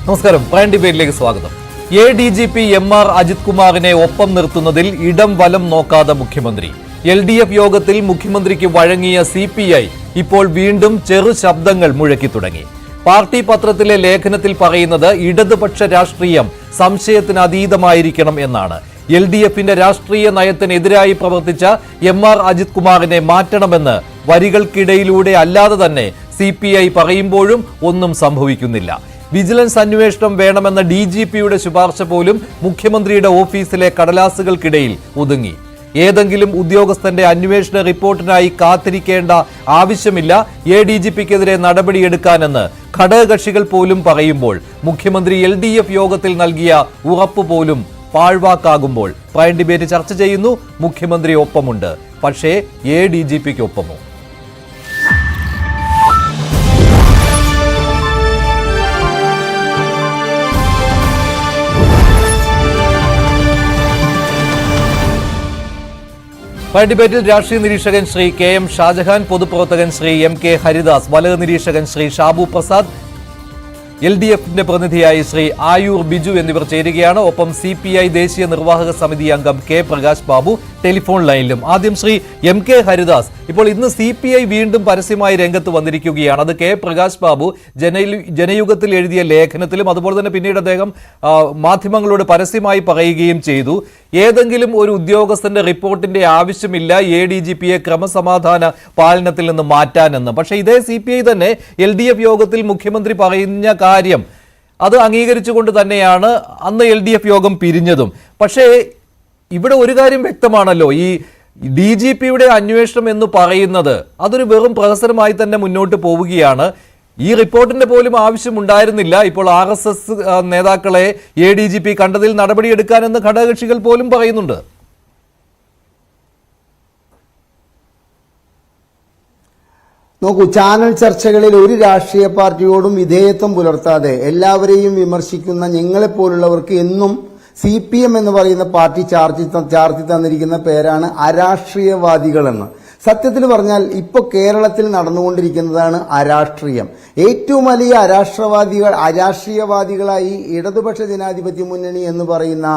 നമസ്കാരം. പ്രൈം ഡിബേറ്റിലേക്ക് സ്വാഗതം. ADGP MR Ajith കുമാറിനെ ഒപ്പം നിർത്തുന്നതിൽ ഇടം വലം നോക്കാതെ മുഖ്യമന്ത്രി. LDF യോഗത്തിൽ മുഖ്യമന്ത്രിക്ക് വഴങ്ങിയ CPI ഇപ്പോൾ വീണ്ടും ചെറു ശബ്ദങ്ങൾ മുഴക്കി തുടങ്ങി. പാർട്ടി പത്രത്തിലെ ലേഖനത്തിൽ പറയുന്നത് ഇടതുപക്ഷ രാഷ്ട്രീയം സംശയത്തിന് അതീതമായിരിക്കണം എന്നാണ്. LDFന്റെ രാഷ്ട്രീയ നയത്തിനെതിരായി പ്രവർത്തിച്ച MR അജിത് കുമാറിനെ മാറ്റണമെന്ന് വരികൾക്കിടയിലൂടെ അല്ലാതെ തന്നെ CPI പറയുമ്പോഴും ഒന്നും സംഭവിക്കുന്നില്ല. വിജിലൻസ് അന്വേഷണം വേണമെന്ന DGPയുടെ ശുപാർശ പോലും മുഖ്യമന്ത്രിയുടെ ഓഫീസിലെ കടലാസുകൾക്കിടയിൽ ഒതുങ്ങി. ഏതെങ്കിലും ഉദ്യോഗസ്ഥന്റെ അന്വേഷണ റിപ്പോർട്ടിനായി കാത്തിരിക്കേണ്ട ആവശ്യമില്ല ADGPക്കെതിരെ നടപടിയെടുക്കാനെന്ന് ഘടകകക്ഷികൾ പോലും പറയുമ്പോൾ മുഖ്യമന്ത്രി LDF യോഗത്തിൽ നൽകിയ ഉറപ്പ് പോലും പാഴ്വാക്കാകുമ്പോൾ പ്രൈം ഡിബേറ്റ് ചർച്ച ചെയ്യുന്നു. മുഖ്യമന്ത്രി ഒപ്പമുണ്ട്, പക്ഷേ ADGPക്കൊപ്പമോ? പ്രൈം ഡിബേറ്റിൽ രാഷ്ട്രീയ നിരീക്ഷകൻ ശ്രീ KM ഷാജഹാൻ, പൊതുപ്രവർത്തകൻ ശ്രീ MK ഹരിദാസ്, വലയ നിരീക്ഷകൻ ശ്രീ ഷാബു പ്രസാദ്, LDFന്റെ പ്രതിനിധിയായി ശ്രീ ആയൂർ ബിജു എന്നിവർ ചേരുകയാണ്. ഒപ്പം CPI ദേശീയ നിർവാഹക സമിതി അംഗം K പ്രകാശ് ബാബു ടെലിഫോൺ ലൈനിലും. ആദ്യം ശ്രീ MK ഹരിദാസ്. ഇപ്പോൾ ഇന്ന് CPI വീണ്ടും പരസ്യമായി രംഗത്ത് വന്നിരിക്കുകയാണ്. അത് K പ്രകാശ് ബാബു ജനയുഗത്തിൽ എഴുതിയ ലേഖനത്തിലും അതുപോലെ തന്നെ പിന്നീട് അദ്ദേഹം മാധ്യമങ്ങളോട് പരസ്യമായി പറയുകയും ചെയ്തു. ഏതെങ്കിലും ഒരു ഉദ്യോഗസ്ഥന്റെ റിപ്പോർട്ടിന്റെ ആവശ്യമില്ല ADGPയെ ക്രമസമാധാന പാലനത്തിൽ നിന്ന് മാറ്റാനെന്ന്. പക്ഷേ ഇതേ CPI തന്നെ LDF യോഗത്തിൽ മുഖ്യമന്ത്രി പറയുന്ന കാര്യം അത് അംഗീകരിച്ചുകൊണ്ട് തന്നെയാണ് അന്ന് LDF യോഗം പിരിഞ്ഞതും. പക്ഷേ ഇവിടെ ഒരു കാര്യം വ്യക്തമാണല്ലോ, ഈ DGPയുടെ അന്വേഷണം എന്ന് പറയുന്നത് അതൊരു വെറും പ്രഹസനമായി തന്നെ മുന്നോട്ട് പോവുകയാണ്. ഈ റിപ്പോർട്ടിന്റെ പോലും ആവശ്യമുണ്ടായിരുന്നില്ല. ഇപ്പോൾ RSS നേതാക്കളെ ADGP കണ്ടതിൽ നടപടിയെടുക്കാനെന്ന് ഘടകകക്ഷികൾ പോലും പറയുന്നുണ്ട്. നോക്കൂ, ചാനൽ ചർച്ചകളിൽ ഒരു രാഷ്ട്രീയ പാർട്ടിയോടും വിധേയത്വം പുലർത്താതെ എല്ലാവരെയും വിമർശിക്കുന്ന ഞങ്ങളെപ്പോലുള്ളവർക്ക് എന്നും CPM എന്ന് പറയുന്ന പാർട്ടി ചാർത്തി തന്നിരിക്കുന്ന പേരാണ് അരാഷ്ട്രീയവാദികളെന്ന്. സത്യത്തിൽ പറഞ്ഞാൽ ഇപ്പോൾ കേരളത്തിൽ നടന്നുകൊണ്ടിരിക്കുന്നതാണ് അരാഷ്ട്രീയം. ഏറ്റവും വലിയ അരാഷ്ട്രീയവാദികളായി ഇടതുപക്ഷ ജനാധിപത്യ മുന്നണി എന്ന് പറയുന്ന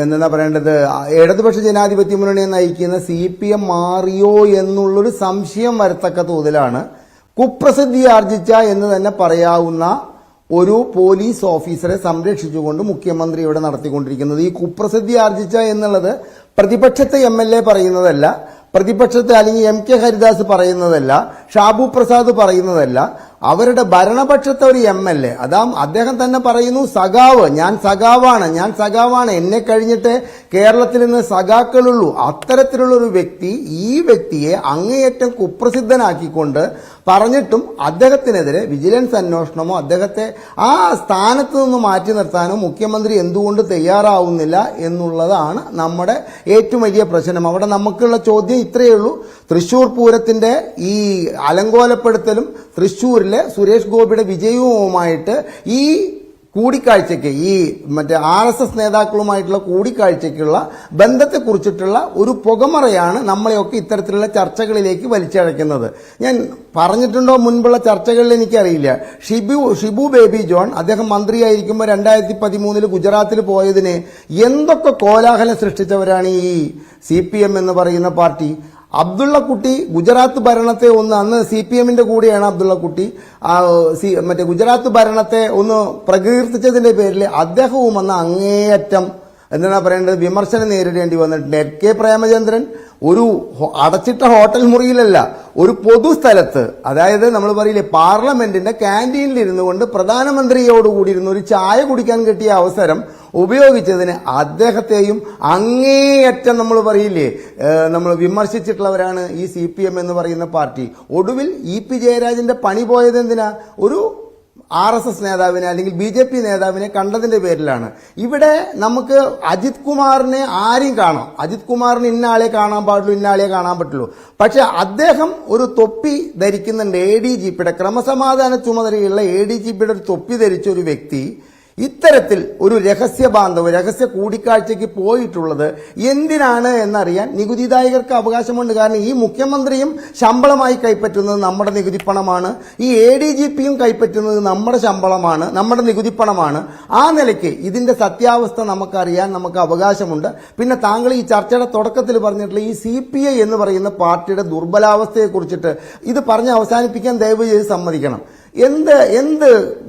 എന്താ പറയേണ്ടത്, ഇടതുപക്ഷ ജനാധിപത്യ മുന്നണിയെ നയിക്കുന്ന CPM മാറിയോ എന്നുള്ളൊരു സംശയം വരത്തക്ക തോതിലാണ് കുപ്രസിദ്ധി ആർജിച്ച എന്ന് തന്നെ പറയാവുന്ന ഒരു പോലീസ് ഓഫീസറെ സംരക്ഷിച്ചുകൊണ്ട് മുഖ്യമന്ത്രി ഇവിടെ നടത്തിക്കൊണ്ടിരിക്കുന്നത്. ഈ കുപ്രസിദ്ധി ആർജിച്ച എന്നുള്ളത് പ്രതിപക്ഷത്തെ MLA പറയുന്നതല്ല, പ്രതിപക്ഷത്തെ അല്ലെങ്കിൽ MK ഹരിദാസ് പറയുന്നതല്ല, ഷാബു പ്രസാദ് പറയുന്നതല്ല, അവരുടെ ഭരണപക്ഷത്തെ ഒരു MLA അദ്ദേഹം തന്നെ പറയുന്നു, ഞാൻ സഖാവാണ്, എന്നെ കഴിഞ്ഞിട്ട് കേരളത്തിൽ നിന്ന് സഖാക്കളുള്ളൂ. അത്തരത്തിലുള്ള ഒരു വ്യക്തി ഈ വ്യക്തിയെ അങ്ങേയറ്റം കുപ്രസിദ്ധനാക്കിക്കൊണ്ട് പറഞ്ഞിട്ടും അദ്ദേഹത്തിനെതിരെ വിജിലൻസ് അന്വേഷണമോ അദ്ദേഹത്തെ ആ സ്ഥാനത്ത് നിന്ന് മാറ്റി നിർത്താനോ മുഖ്യമന്ത്രി എന്തുകൊണ്ട് തയ്യാറാവുന്നില്ല എന്നുള്ളതാണ് നമ്മുടെ ഏറ്റവും വലിയ പ്രശ്നം. അവിടെ നമുക്കുള്ള ചോദ്യം ഇത്രയേ ഉള്ളൂ. തൃശൂർ പൂരത്തിന്റെ ഈ അലങ്കോലപ്പെടുത്തലും തൃശൂരിലെ സുരേഷ് ഗോപിയുടെ വിജയവുമായിട്ട് ഈ കൂടിക്കാഴ്ചയ്ക്ക്, ഈ RSS നേതാക്കളുമായിട്ടുള്ള കൂടിക്കാഴ്ചയ്ക്കുള്ള ബന്ധത്തെക്കുറിച്ചിട്ടുള്ള ഒരു പുകമറയാണ് നമ്മളെയൊക്കെ ഇത്തരത്തിലുള്ള ചർച്ചകളിലേക്ക് വലിച്ചഴക്കുന്നത്. ഞാൻ പറഞ്ഞിട്ടുണ്ടോ മുൻപുള്ള ചർച്ചകളിൽ എനിക്കറിയില്ല. ഷിബു ബേബി ജോൺ അദ്ദേഹം മന്ത്രിയായിരിക്കുമ്പോൾ 2013 ഗുജറാത്തിൽ പോയതിന് എന്തൊക്കെ കോലാഹലം സൃഷ്ടിച്ചവരാണ് ഈ CPM എന്ന് പറയുന്ന പാർട്ടി. അബ്ദുള്ളക്കുട്ടി ഗുജറാത്ത് ഭരണത്തെ അന്ന് CPMന്റെ കൂടെയാണ് അബ്ദുള്ളക്കുട്ടി ഗുജറാത്ത് ഭരണത്തെ പ്രകീർത്തിച്ചതിന്റെ പേരിൽ അദ്ദേഹവും അന്ന് അങ്ങേയറ്റം എന്താണ് പറയേണ്ടത് വിമർശനം നേരിടേണ്ടി വന്നിട്ടുണ്ട്. K പ്രേമചന്ദ്രൻ ഒരു അടച്ചിട്ട ഹോട്ടൽ മുറിയിലല്ല, ഒരു പൊതുസ്ഥലത്ത്, അതായത് നമ്മൾ പറയില്ലേ പാർലമെന്റിന്റെ ക്യാൻറ്റീനിൽ ഇരുന്നു കൊണ്ട് പ്രധാനമന്ത്രിയോടുകൂടി ഇരുന്ന് ഒരു ചായ കുടിക്കാൻ കിട്ടിയ അവസരം ഉപയോഗിച്ചതിന് അദ്ദേഹത്തെയും അങ്ങേയറ്റം നമ്മൾ പറയില്ലേ നമ്മൾ വിമർശിച്ചിട്ടുള്ളവരാണ് ഈ CPM എന്ന് പറയുന്ന പാർട്ടി. ഒടുവിൽ EP ജയരാജന്റെ പണി പോയത് എന്തിനാ? ഒരു RSS നേതാവിനെ അല്ലെങ്കിൽ BJP നേതാവിനെ കണ്ടതിന്റെ പേരിലാണ്. ഇവിടെ നമുക്ക് അജിത് കുമാറിനെ ആരെയും കാണാം, അജിത് കുമാറിന് ഇന്ന ആളെ കാണാൻ പാടുള്ളൂ, ഇന്ന ആളെ കാണാൻ പറ്റുള്ളൂ. പക്ഷെ അദ്ദേഹം ഒരു തൊപ്പി ധരിക്കുന്നുണ്ട്. ADGPയുടെ ക്രമസമാധാന ചുമതലയുള്ള ADGPയുടെ ഒരു തൊപ്പി ധരിച്ച ഒരു വ്യക്തി ഇത്തരത്തിൽ ഒരു രഹസ്യ കൂടിക്കാഴ്ചയ്ക്ക് പോയിട്ടുള്ളത് എന്തിനാണ് എന്നറിയാൻ നികുതിദായകർക്ക് അവകാശമുണ്ട്. കാരണം ഈ മുഖ്യമന്ത്രിയും ശമ്പളമായി കൈപ്പറ്റുന്നത് നമ്മുടെ നികുതിപ്പണമാണ്, ഈ ADGPയും കൈപ്പറ്റുന്നത് നമ്മുടെ ശമ്പളമാണ്, നമ്മുടെ നികുതിപ്പണമാണ്. ആ നിലയ്ക്ക് ഇതിന്റെ സത്യാവസ്ഥ നമുക്കറിയാൻ നമുക്ക് അവകാശമുണ്ട്. പിന്നെ താങ്കൾ ഈ ചർച്ചയുടെ തുടക്കത്തിൽ പറഞ്ഞിട്ടുള്ള ഈ CPI എന്ന് പറയുന്ന പാർട്ടിയുടെ ദുർബലാവസ്ഥയെ കുറിച്ചിട്ട് ഇത് പറഞ്ഞ് അവസാനിപ്പിക്കാൻ ദയവ് ചെയ്ത് സമ്മതിക്കണം. എന്ത്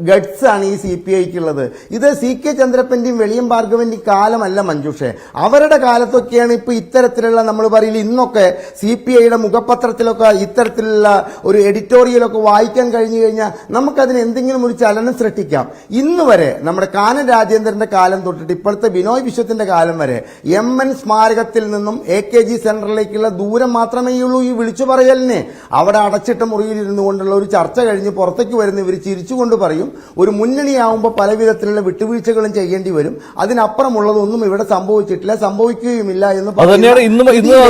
ഗട്ട്സ് ആണ് ഈ CPIക്കുള്ളത്? ഇത് CK ചന്ദ്രപ്പന്റെയും വെളിയം ഭാർഗവന്റെയും കാലമല്ല മഞ്ജുഷേ. അവരുടെ കാലത്തൊക്കെയാണ് ഇപ്പൊ ഇത്തരത്തിലുള്ള നമ്മൾ പറയില്ല, ഇന്നൊക്കെ CPIയുടെ മുഖപത്രത്തിലൊക്കെ ഇത്തരത്തിലുള്ള ഒരു എഡിറ്റോറിയലൊക്കെ വായിക്കാൻ കഴിഞ്ഞു കഴിഞ്ഞാൽ നമുക്കതിന് എന്തെങ്കിലും ഒരു ചലനം സൃഷ്ടിക്കാം. ഇന്ന് വരെ നമ്മുടെ കാനൻ രാജേന്ദ്രന്റെ കാലം തൊട്ടിട്ട് ഇപ്പോഴത്തെ ബിനോയ് വിശ്വത്തിന്റെ കാലം വരെ MN സ്മാരകത്തിൽ നിന്നും AKG സെന്ററിലേക്കുള്ള ദൂരം മാത്രമേ ഉള്ളൂ ഈ വിളിച്ചു പറയലിനെ. അവിടെ അടച്ചിട്ട മുറിയിൽ ഇരുന്നു കൊണ്ടുള്ള ഒരു ചർച്ച കഴിഞ്ഞ് പുറത്തേക്ക് വരുന്ന ഇവർ ചിരിച്ചുകൊണ്ട് പറയും ഒരു മുന്നണിയാവുമ്പോൾ പല വിധത്തിലുള്ള വിട്ടുവീഴ്ചകളും ചെയ്യേണ്ടി വരും, അതിനപ്പുറമുള്ളതൊന്നും ഇവിടെ സംഭവിച്ചിട്ടില്ല, സംഭവിക്കുകയുമില്ല എന്ന്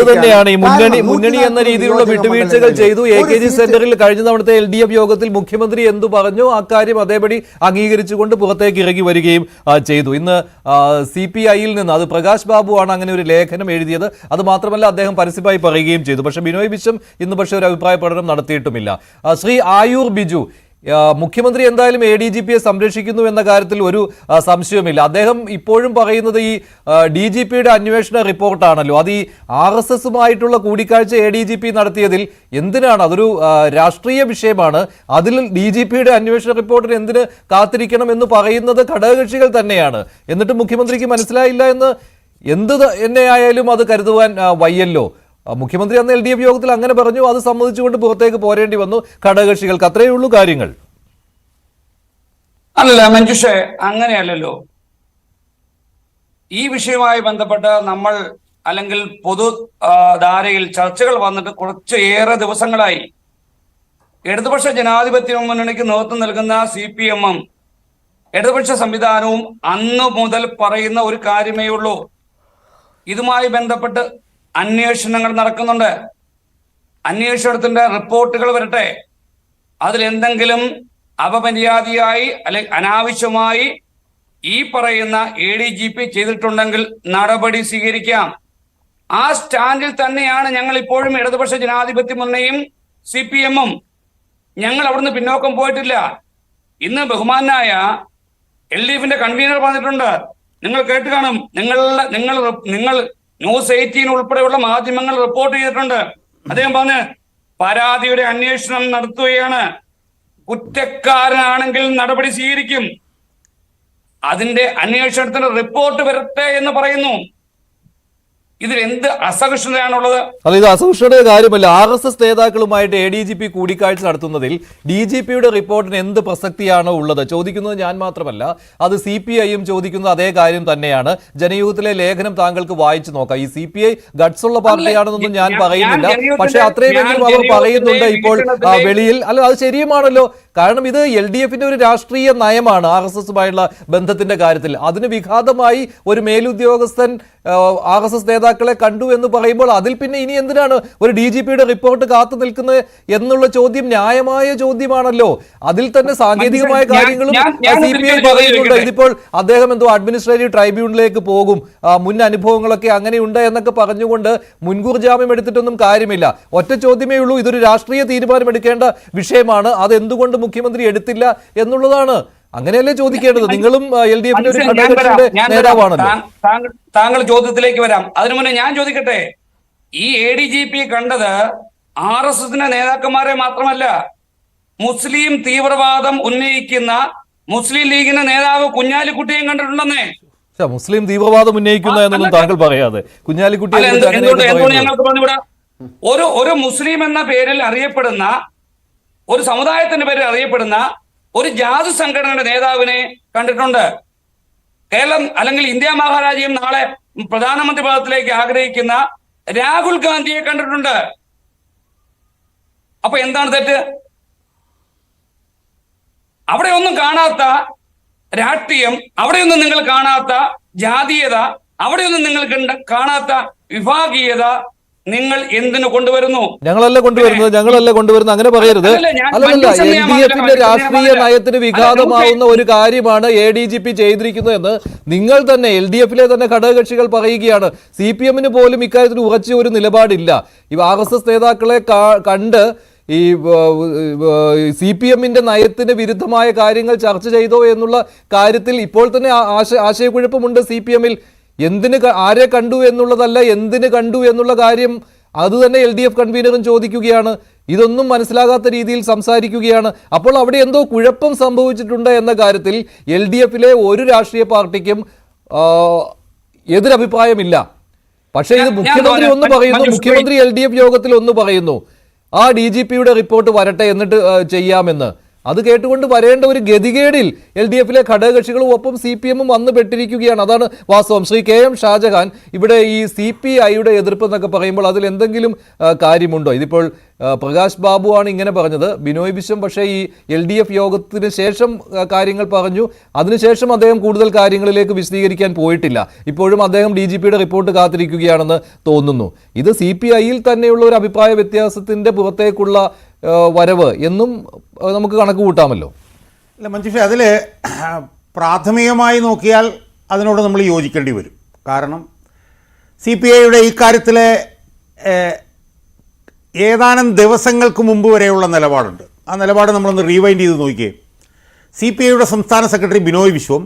തന്നെയാണ് ഈ മുന്നണി എന്ന രീതിയിലുള്ള വിട്ടുവീഴ്ചകൾ ചെയ്തു. AKG സെന്ററിൽ കഴിഞ്ഞ തവണത്തെ LDF യോഗത്തിൽ മുഖ്യമന്ത്രി എന്തു പറഞ്ഞു അക്കാര്യം അതേപടി അംഗീകരിച്ചുകൊണ്ട് പുറത്തേക്ക് ഇറങ്ങി വരികയും ചെയ്തു. ഇന്ന് CPIയിൽ നിന്ന് അത് പ്രകാശ് ബാബു ആണ് അങ്ങനെ ഒരു ലേഖനം എഴുതിയത്. അത് മാത്രമല്ല അദ്ദേഹം പരസ്യമായി പറയുകയും ചെയ്തു. പക്ഷേ ബിനോയ് വിശ്വം ഇന്ന് ഒരു അഭിപ്രായ പ്രകടനം നടത്തിയിട്ടുമില്ല. ശ്രീ ആയൂർ ബിജു, മുഖ്യമന്ത്രി എന്തായാലും ADGPയെ സംരക്ഷിക്കുന്നു എന്ന കാര്യത്തിൽ ഒരു സംശയവുമില്ല. അദ്ദേഹം ഇപ്പോഴും പറയുന്നത് ഈ DGPയുടെ അന്വേഷണ റിപ്പോർട്ടാണല്ലോ, അത് ഈ RSSുമായിട്ടുള്ള കൂടിക്കാഴ്ച ADGP നടത്തിയതിൽ എന്തിനാണ്? അതൊരു രാഷ്ട്രീയ വിഷയമാണ്. അതിൽ DGPയുടെ അന്വേഷണ റിപ്പോർട്ടിന് എന്തിന് കാത്തിരിക്കണം എന്ന് പറയുന്നത് ഘടകകക്ഷികൾ തന്നെയാണ്. എന്നിട്ട് മുഖ്യമന്ത്രിക്ക് മനസ്സിലായില്ല എന്ന് എന്നെയായാലും അത് കരുതുവാൻ വയ്യല്ലോ. മുഖ്യമന്ത്രി അന്ന് LDF യോഗത്തിൽ അങ്ങനെ പറഞ്ഞു, അത് സമ്മതിച്ചുകൊണ്ട് പുറത്തേക്ക് പോരേണ്ടി വന്നു ഘടകകക്ഷികൾക്ക്. അത്രയേ ഉള്ളൂ കാര്യങ്ങൾ. അല്ല മഞ്ജുഷേ, അങ്ങനെയല്ലല്ലോ. ഈ വിഷയവുമായി ബന്ധപ്പെട്ട് നമ്മൾ അല്ലെങ്കിൽ പൊതു ധാരയിൽ ചർച്ചകൾ വന്നിട്ട് കുറച്ചേറെ ദിവസങ്ങളായി. ഇടതുപക്ഷ ജനാധിപത്യ മുന്നണിക്ക് നേതൃത്വം നൽകുന്ന CPM-ഉം ഇടതുപക്ഷ സംവിധാനവും അന്ന് മുതൽ പറയുന്ന ഒരു കാര്യമേ ഉള്ളൂ, ഇതുമായി ബന്ധപ്പെട്ട് അന്വേഷണങ്ങൾ നടക്കുന്നുണ്ട്, അന്വേഷണത്തിന്റെ റിപ്പോർട്ടുകൾ വരട്ടെ, അതിലെന്തെങ്കിലും അപമര്യാദയായി അല്ലെങ്കിൽ അനാവശ്യമായി ഈ പറയുന്ന ADGP ചെയ്തിട്ടുണ്ടെങ്കിൽ നടപടി സ്വീകരിക്കാം. ആ സ്റ്റാൻഡിൽ തന്നെയാണ് ഞങ്ങൾ ഇപ്പോഴും ഇടതുപക്ഷ ജനാധിപത്യ മുന്നണിയും CPM-ഉം. ഞങ്ങൾ അവിടുന്ന് പിന്നോക്കം പോയിട്ടില്ല. ഇന്ന് ബഹുമാനായ LDFന്റെ കൺവീനർ പറഞ്ഞിട്ടുണ്ട്, നിങ്ങൾ കേട്ട് കാണും, നിങ്ങൾ News 18 ഉൾപ്പെടെയുള്ള മാധ്യമങ്ങൾ റിപ്പോർട്ട് ചെയ്തിട്ടുണ്ട്. അദ്ദേഹം പറഞ്ഞ് പരാതിയുടെ അന്വേഷണം നടത്തുകയാണ്, കുറ്റക്കാരനാണെങ്കിൽ നടപടി സ്വീകരിക്കും, അതിന്റെ അന്വേഷണത്തിന് റിപ്പോർട്ട് വരട്ടെ എന്ന് പറയുന്നു. ഇതിൽ എന്ത് അസഹിഷ്ണുതയാണുള്ളത്? അല്ല, ഇത് അസഹിഷ്ണുതയുടെ കാര്യമല്ല. RSS നേതാക്കളുമായിട്ട് ADGP കൂടിക്കാഴ്ച നടത്തുന്നതിൽ DGPയുടെ റിപ്പോർട്ടിന് എന്ത് പ്രസക്തിയാണോ ഉള്ളത് ചോദിക്കുന്നത് ഞാൻ മാത്രമല്ല, അത് CPIയും ചോദിക്കുന്നത് അതേ കാര്യം തന്നെയാണ്. ജനയുഗത്തിലെ ലേഖനം താങ്കൾക്ക് വായിച്ചു നോക്കാം. ഈ CPI ഗട്സ് ഉള്ള പാർട്ടിയാണെന്നൊന്നും ഞാൻ പറയുന്നില്ല, പക്ഷെ അത്രയുമെങ്കിലും അവർ പറയുന്നുണ്ട് ഇപ്പോൾ വെളിയിൽ. അല്ല, അത് ശരിയുമാണല്ലോ. കാരണം ഇത് LDFന്റെ ഒരു രാഷ്ട്രീയ നയമാണ് RSSുമായുള്ള ബന്ധത്തിന്റെ കാര്യത്തിൽ. അതിന് വിഘാതമായി ഒരു മേലുദ്യോഗസ്ഥൻ RSS നേതാക്കളെ കണ്ടു എന്ന് പറയുമ്പോൾ അതിൽ പിന്നെ ഇനി എന്തിനാണ് ഒരു DGPയുടെ റിപ്പോർട്ട് കാത്തു നിൽക്കുന്നത് എന്നുള്ള ചോദ്യം ന്യായമായ ചോദ്യമാണല്ലോ. അതിൽ തന്നെ സാങ്കേതികമായ കാര്യങ്ങളും CPI പറയുന്നുണ്ട്. ഇതിപ്പോൾ അദ്ദേഹം എന്തോ അഡ്മിനിസ്ട്രേറ്റീവ് ട്രൈബ്യൂണലിലേക്ക് പോകും, മുൻ അനുഭവങ്ങളൊക്കെ അങ്ങനെയുണ്ട് എന്നൊക്കെ പറഞ്ഞുകൊണ്ട് മുൻകൂർ ജാമ്യം എടുത്തിട്ടൊന്നും കാര്യമില്ല. ഒറ്റ ചോദ്യമേ ഉള്ളൂ, ഇതൊരു രാഷ്ട്രീയ തീരുമാനമെടുക്കേണ്ട വിഷയമാണ്, അത് എന്തുകൊണ്ട് മുഖ്യമന്ത്രി എടുത്തില്ല എന്നുള്ളതാണ്. അങ്ങനെയല്ലേ ചോദിക്കേണ്ടത്? നിങ്ങളും LDFന്റെ ഒരു ഘടകകക്ഷിയുടെ നേതാവാണല്ലോ. താങ്കൾ ചോദ്യത്തിലേക്ക് വരാം. അതിനു മുന്നേ ഞാൻ ചോദിക്കട്ടെ, ഈ ADGP കണ്ടത് RSSന്റെ നേതാക്കന്മാരെ മാത്രമല്ല, മുസ്ലിം തീവ്രവാദം ഉന്നയിക്കുന്ന മുസ്ലിം ലീഗിന്റെ നേതാവ് കുഞ്ഞാലിക്കുട്ടിയും കണ്ടിട്ടുണ്ടെന്നേ. മുസ്ലിം തീവ്രവാദം ഉന്നയിക്കുന്ന എന്നൊന്നും താങ്കൾ പറയാതെ കുഞ്ഞാലിക്കുട്ടി ഞങ്ങൾക്ക് പറഞ്ഞുകൂടാ? ഒരു മുസ്ലിം എന്ന പേരിൽ അറിയപ്പെടുന്ന, ഒരു സമുദായത്തിന്റെ പേരിൽ അറിയപ്പെടുന്ന ഒരു ജാതി സംഘടനയുടെ നേതാവിനെ കണ്ടിട്ടുണ്ട്. കേരളം അല്ലെങ്കിൽ ഇന്ത്യ മഹാരാജ്യം നാളെ പ്രധാനമന്ത്രി പദത്തിലേക്ക് ആഗ്രഹിക്കുന്ന രാഹുൽ ഗാന്ധിയെ കണ്ടിട്ടുണ്ട്. അപ്പൊ എന്താണ് തെറ്റ്? അവിടെയൊന്നും കാണാത്ത രാഷ്ട്രീയം, അവിടെയൊന്നും നിങ്ങൾ കാണാത്ത ജാതീയത, അവിടെയൊന്നും നിങ്ങൾ കാണാത്ത വിഭാഗീയത നിങ്ങൾ എന്തിനു കൊണ്ടുവരുന്നു? ഞങ്ങളല്ല കൊണ്ടുവരുന്നത് അങ്ങനെ പറയരുത്. അല്ലല്ല, LDF രാഷ്ട്രീയ നയത്തിന് വിഘാതമാവുന്ന ഒരു കാര്യമാണ് ADGP ചെയ്തിരിക്കുന്നതെന്ന് നിങ്ങൾ തന്നെ LDF തന്നെ ഘടകകക്ഷികൾ പറയുകയാണ്. CPM പോലും ഇക്കാര്യത്തിൽ ഉറച്ച ഒരു നിലപാടില്ല. ഈ RSS നേതാക്കളെ കണ്ട് ഈ CPM നയത്തിന് വിരുദ്ധമായ കാര്യങ്ങൾ ചർച്ച ചെയ്തോ എന്നുള്ള കാര്യത്തിൽ ഇപ്പോൾ തന്നെ ആശയക്കുഴപ്പമുണ്ട് CPM. ആരെ കണ്ടു എന്നുള്ളതല്ല, എന്തിന് കണ്ടു എന്നുള്ള കാര്യം അത് തന്നെ LDF കൺവീനറും ചോദിക്കുകയാണ്. ഇതൊന്നും മനസ്സിലാകാത്ത രീതിയിൽ സംസാരിക്കുകയാണ്. അപ്പോൾ അവിടെ എന്തോ കുഴപ്പം സംഭവിച്ചിട്ടുണ്ട് എന്ന കാര്യത്തിൽ LDF ഒരു രാഷ്ട്രീയ പാർട്ടിക്കും എതിരഭിപ്രായമില്ല. പക്ഷേ ഇത് മുഖ്യമന്ത്രി ഒന്ന് പറയുന്നു, മുഖ്യമന്ത്രി LDF യോഗത്തിൽ ഒന്ന് പറയുന്നു, ആ DGPയുടെ റിപ്പോർട്ട് വരട്ടെ എന്നിട്ട് ചെയ്യാമെന്ന്. അത് കേട്ടുകൊണ്ട് വരേണ്ട ഒരു ഗതികേടിൽ LDF ഘടകകക്ഷികളും ഒപ്പം CPM വന്നു പെട്ടിരിക്കുകയാണ്. അതാണ് വാസ്തവം. ശ്രീ KM ഷാജഹാൻ, ഇവിടെ ഈ CPIയുടെ എതിർപ്പ് എന്നൊക്കെ പറയുമ്പോൾ അതിൽ എന്തെങ്കിലും കാര്യമുണ്ടോ? ഇതിപ്പോൾ പ്രകാശ് ബാബുവാണ് ഇങ്ങനെ പറഞ്ഞത്. ബിനോയ് വിശ്വം പക്ഷേ ഈ LDF യോഗത്തിന് ശേഷം കാര്യങ്ങൾ പറഞ്ഞു. അതിനുശേഷം അദ്ദേഹം കൂടുതൽ കാര്യങ്ങളിലേക്ക് വിശദീകരിക്കാൻ പോയിട്ടില്ല. ഇപ്പോഴും അദ്ദേഹം DGPയുടെ റിപ്പോർട്ട് കാത്തിരിക്കുകയാണെന്ന് തോന്നുന്നു. ഇത് CPIയിൽ തന്നെയുള്ള ഒരു അഭിപ്രായ വ്യത്യാസത്തിന്റെ പുറത്തേക്കുള്ള വരവ് എന്നും നമുക്ക് കണക്ക് കൂട്ടാമല്ലോ. അല്ല മഞ്ജുഷ, അതിൽ പ്രാഥമികമായി നോക്കിയാൽ അതിനോട് നമ്മൾ യോജിക്കേണ്ടി വരും. കാരണം CPIയുടെ ഈ കാര്യത്തിലെ ഏതാനും ദിവസങ്ങൾക്ക് മുമ്പ് വരെയുള്ള നിലപാടുണ്ട്. ആ നിലപാട് നമ്മളൊന്ന് റീവൈൻഡ് ചെയ്ത് നോക്കിയേ. CPIയുടെ സംസ്ഥാന സെക്രട്ടറി ബിനോയ് വിശ്വം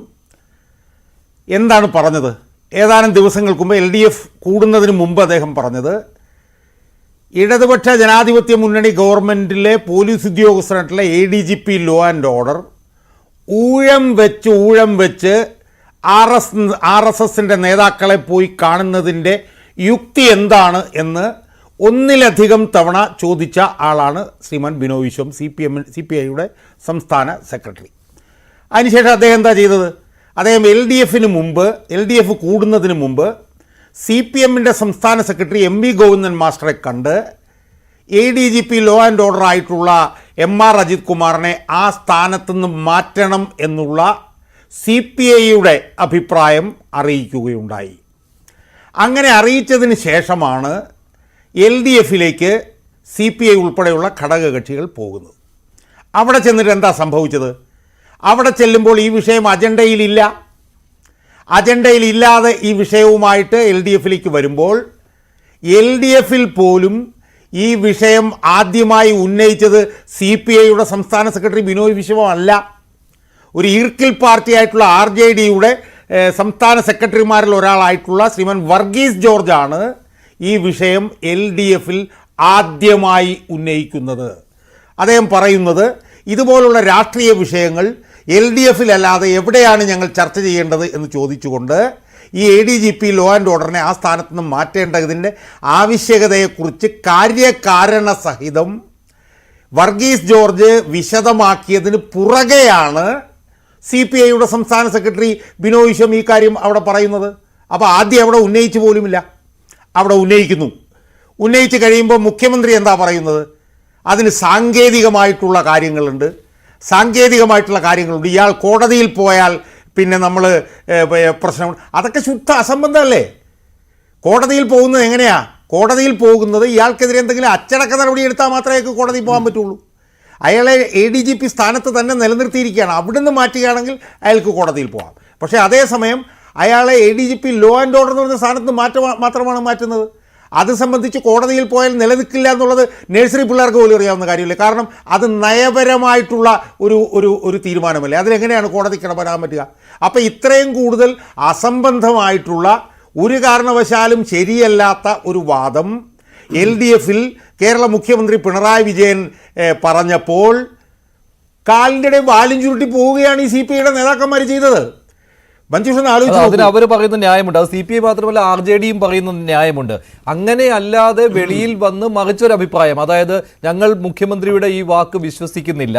എന്താണ് പറഞ്ഞത്? ഏതാനും ദിവസങ്ങൾക്ക് മുമ്പ് LDF കൂടുന്നതിന് മുമ്പ് അദ്ദേഹം പറഞ്ഞത്, ഇടതുപക്ഷ ജനാധിപത്യ മുന്നണി ഗവൺമെൻറ്റിലെ പോലീസ് ഉദ്യോഗസ്ഥരായിട്ടുള്ള ADGP ലോ ആൻഡ് ഓർഡർ ഊഴം വെച്ച് RSSൻ്റെ നേതാക്കളെ പോയി കാണുന്നതിൻ്റെ യുക്തി എന്താണ് എന്ന് ഒന്നിലധികം തവണ ചോദിച്ച ആളാണ് ശ്രീമാൻ ബിനോയ് വിശ്വം, CPIയുടെ സംസ്ഥാന സെക്രട്ടറി. അതിനുശേഷം അദ്ദേഹം എന്താ ചെയ്തത്? അദ്ദേഹം LDF കൂടുന്നതിന് മുമ്പ് CPMൻ്റെ സംസ്ഥാന സെക്രട്ടറി MV ഗോവിന്ദൻ മാസ്റ്ററെ കണ്ട് ADGP ലോ ആൻഡ് ഓർഡർ ആയിട്ടുള്ള MR അജിത് കുമാറിനെ ആ സ്ഥാനത്ത് നിന്ന് മാറ്റണം എന്നുള്ള CPIയുടെ അഭിപ്രായം അറിയിക്കുകയുണ്ടായി. അങ്ങനെ അറിയിച്ചതിന് ശേഷമാണ് LDFിലേക്ക് CPI ഉൾപ്പെടെയുള്ള ഘടകകക്ഷികൾ പോകുന്നത്. അവിടെ ചെന്നിട്ട് എന്താ സംഭവിച്ചത്? അവിടെ ചെല്ലുമ്പോൾ ഈ വിഷയം അജണ്ടയിലില്ലാതെ ഈ വിഷയവുമായിട്ട് LDFിലേക്ക് വരുമ്പോൾ LDFിൽ പോലും ഈ വിഷയം ആദ്യമായി ഉന്നയിച്ചത് CPIയുടെ സംസ്ഥാന സെക്രട്ടറി ബിനോയ് വിശ്വമല്ല. ഒരു ഈർക്കിൽ പാർട്ടിയായിട്ടുള്ള RJDയുടെ സംസ്ഥാന സെക്രട്ടറിമാരിൽ ഒരാളായിട്ടുള്ള ശ്രീമാൻ വർഗീസ് ജോർജാണ് ഈ വിഷയം LDFിൽ ആദ്യമായി ഉന്നയിക്കുന്നത്. അദ്ദേഹം പറയുന്നത്, ഇതുപോലുള്ള രാഷ്ട്രീയ വിഷയങ്ങൾ LDFിലല്ലാതെ എവിടെയാണ് ഞങ്ങൾ ചർച്ച ചെയ്യേണ്ടത് എന്ന് ചോദിച്ചുകൊണ്ട് ഈ ADGP ലോ ആൻഡ് ഓർഡറിനെ ആ സ്ഥാനത്ത് നിന്ന് മാറ്റേണ്ടതിൻ്റെ ആവശ്യകതയെക്കുറിച്ച് കാര്യകാരണ സഹിതം വർഗീസ് ജോർജ് വിശദമാക്കിയതിന് പുറകെയാണ് CPIയുടെ സംസ്ഥാന സെക്രട്ടറി ബിനോയ് വിശ്വം ഈ കാര്യം അവിടെ പറയുന്നത്. അപ്പോൾ ആദ്യം അവിടെ ഉന്നയിച്ചു പോലുമില്ല, അവിടെ ഉന്നയിച്ച് കഴിയുമ്പോൾ മുഖ്യമന്ത്രി എന്താ പറയുന്നത്? അതിന് സാങ്കേതികമായിട്ടുള്ള കാര്യങ്ങളുണ്ട്. ഇയാൾ കോടതിയിൽ പോയാൽ പിന്നെ നമ്മൾ പ്രശ്നം, അതൊക്കെ ശുദ്ധ അസംബന്ധമല്ലേ? കോടതിയിൽ പോകുന്നത് എങ്ങനെയാണ്? കോടതിയിൽ പോകുന്നത് ഇയാൾക്കെതിരെ എന്തെങ്കിലും അച്ചടക്ക നടപടി എടുത്താൽ മാത്രമേ കോടതിയിൽ പോകാൻ പറ്റുള്ളൂ. അയാളെ ADGP സ്ഥാനത്ത് തന്നെ നിലനിർത്തിയിരിക്കുകയാണ്. അവിടുന്ന് മാറ്റുകയാണെങ്കിൽ അയാൾക്ക് കോടതിയിൽ പോകാം. പക്ഷേ അതേസമയം അയാളെ ADGP ലോ ആൻഡ് ഓർഡർ എന്ന് പറഞ്ഞ സ്ഥാനത്ത് മാത്രമാണ് മാറ്റുന്നത്. അത് സംബന്ധിച്ച് കോടതിയിൽ പോയാൽ നിലനിൽക്കില്ല എന്നുള്ളത് നഴ്സറി പിള്ളേർക്ക് പോലും അറിയാവുന്ന കാര്യമില്ല. കാരണം അത് നയപരമായിട്ടുള്ള ഒരു തീരുമാനമല്ലേ, അതിലെങ്ങനെയാണ് കോടതിക്ക് ഇടപെടാൻ പറ്റുക? അപ്പോൾ ഇത്രയും കൂടുതൽ അസംബന്ധമായിട്ടുള്ള, ഒരു കാരണവശാലും ശരിയല്ലാത്ത ഒരു വാദം LDFിൽ കേരള മുഖ്യമന്ത്രി പിണറായി വിജയൻ പറഞ്ഞപ്പോൾ കാലിൻ്റെ വാലും ചുരുട്ടി പോവുകയാണ് ഈ CPIയുടെ നേതാക്കന്മാർ ചെയ്തത്. അതിന് അവർ പറയുന്ന ന്യായമുണ്ട്. അത് CPI മാത്രമല്ല RJDയും പറയുന്ന ന്യായമുണ്ട്. അങ്ങനെ അല്ലാതെ വെളിയിൽ വന്ന് മറിച്ചൊരു അഭിപ്രായം, അതായത് ഞങ്ങൾ മുഖ്യമന്ത്രിയുടെ ഈ വാക്ക് വിശ്വസിക്കുന്നില്ല,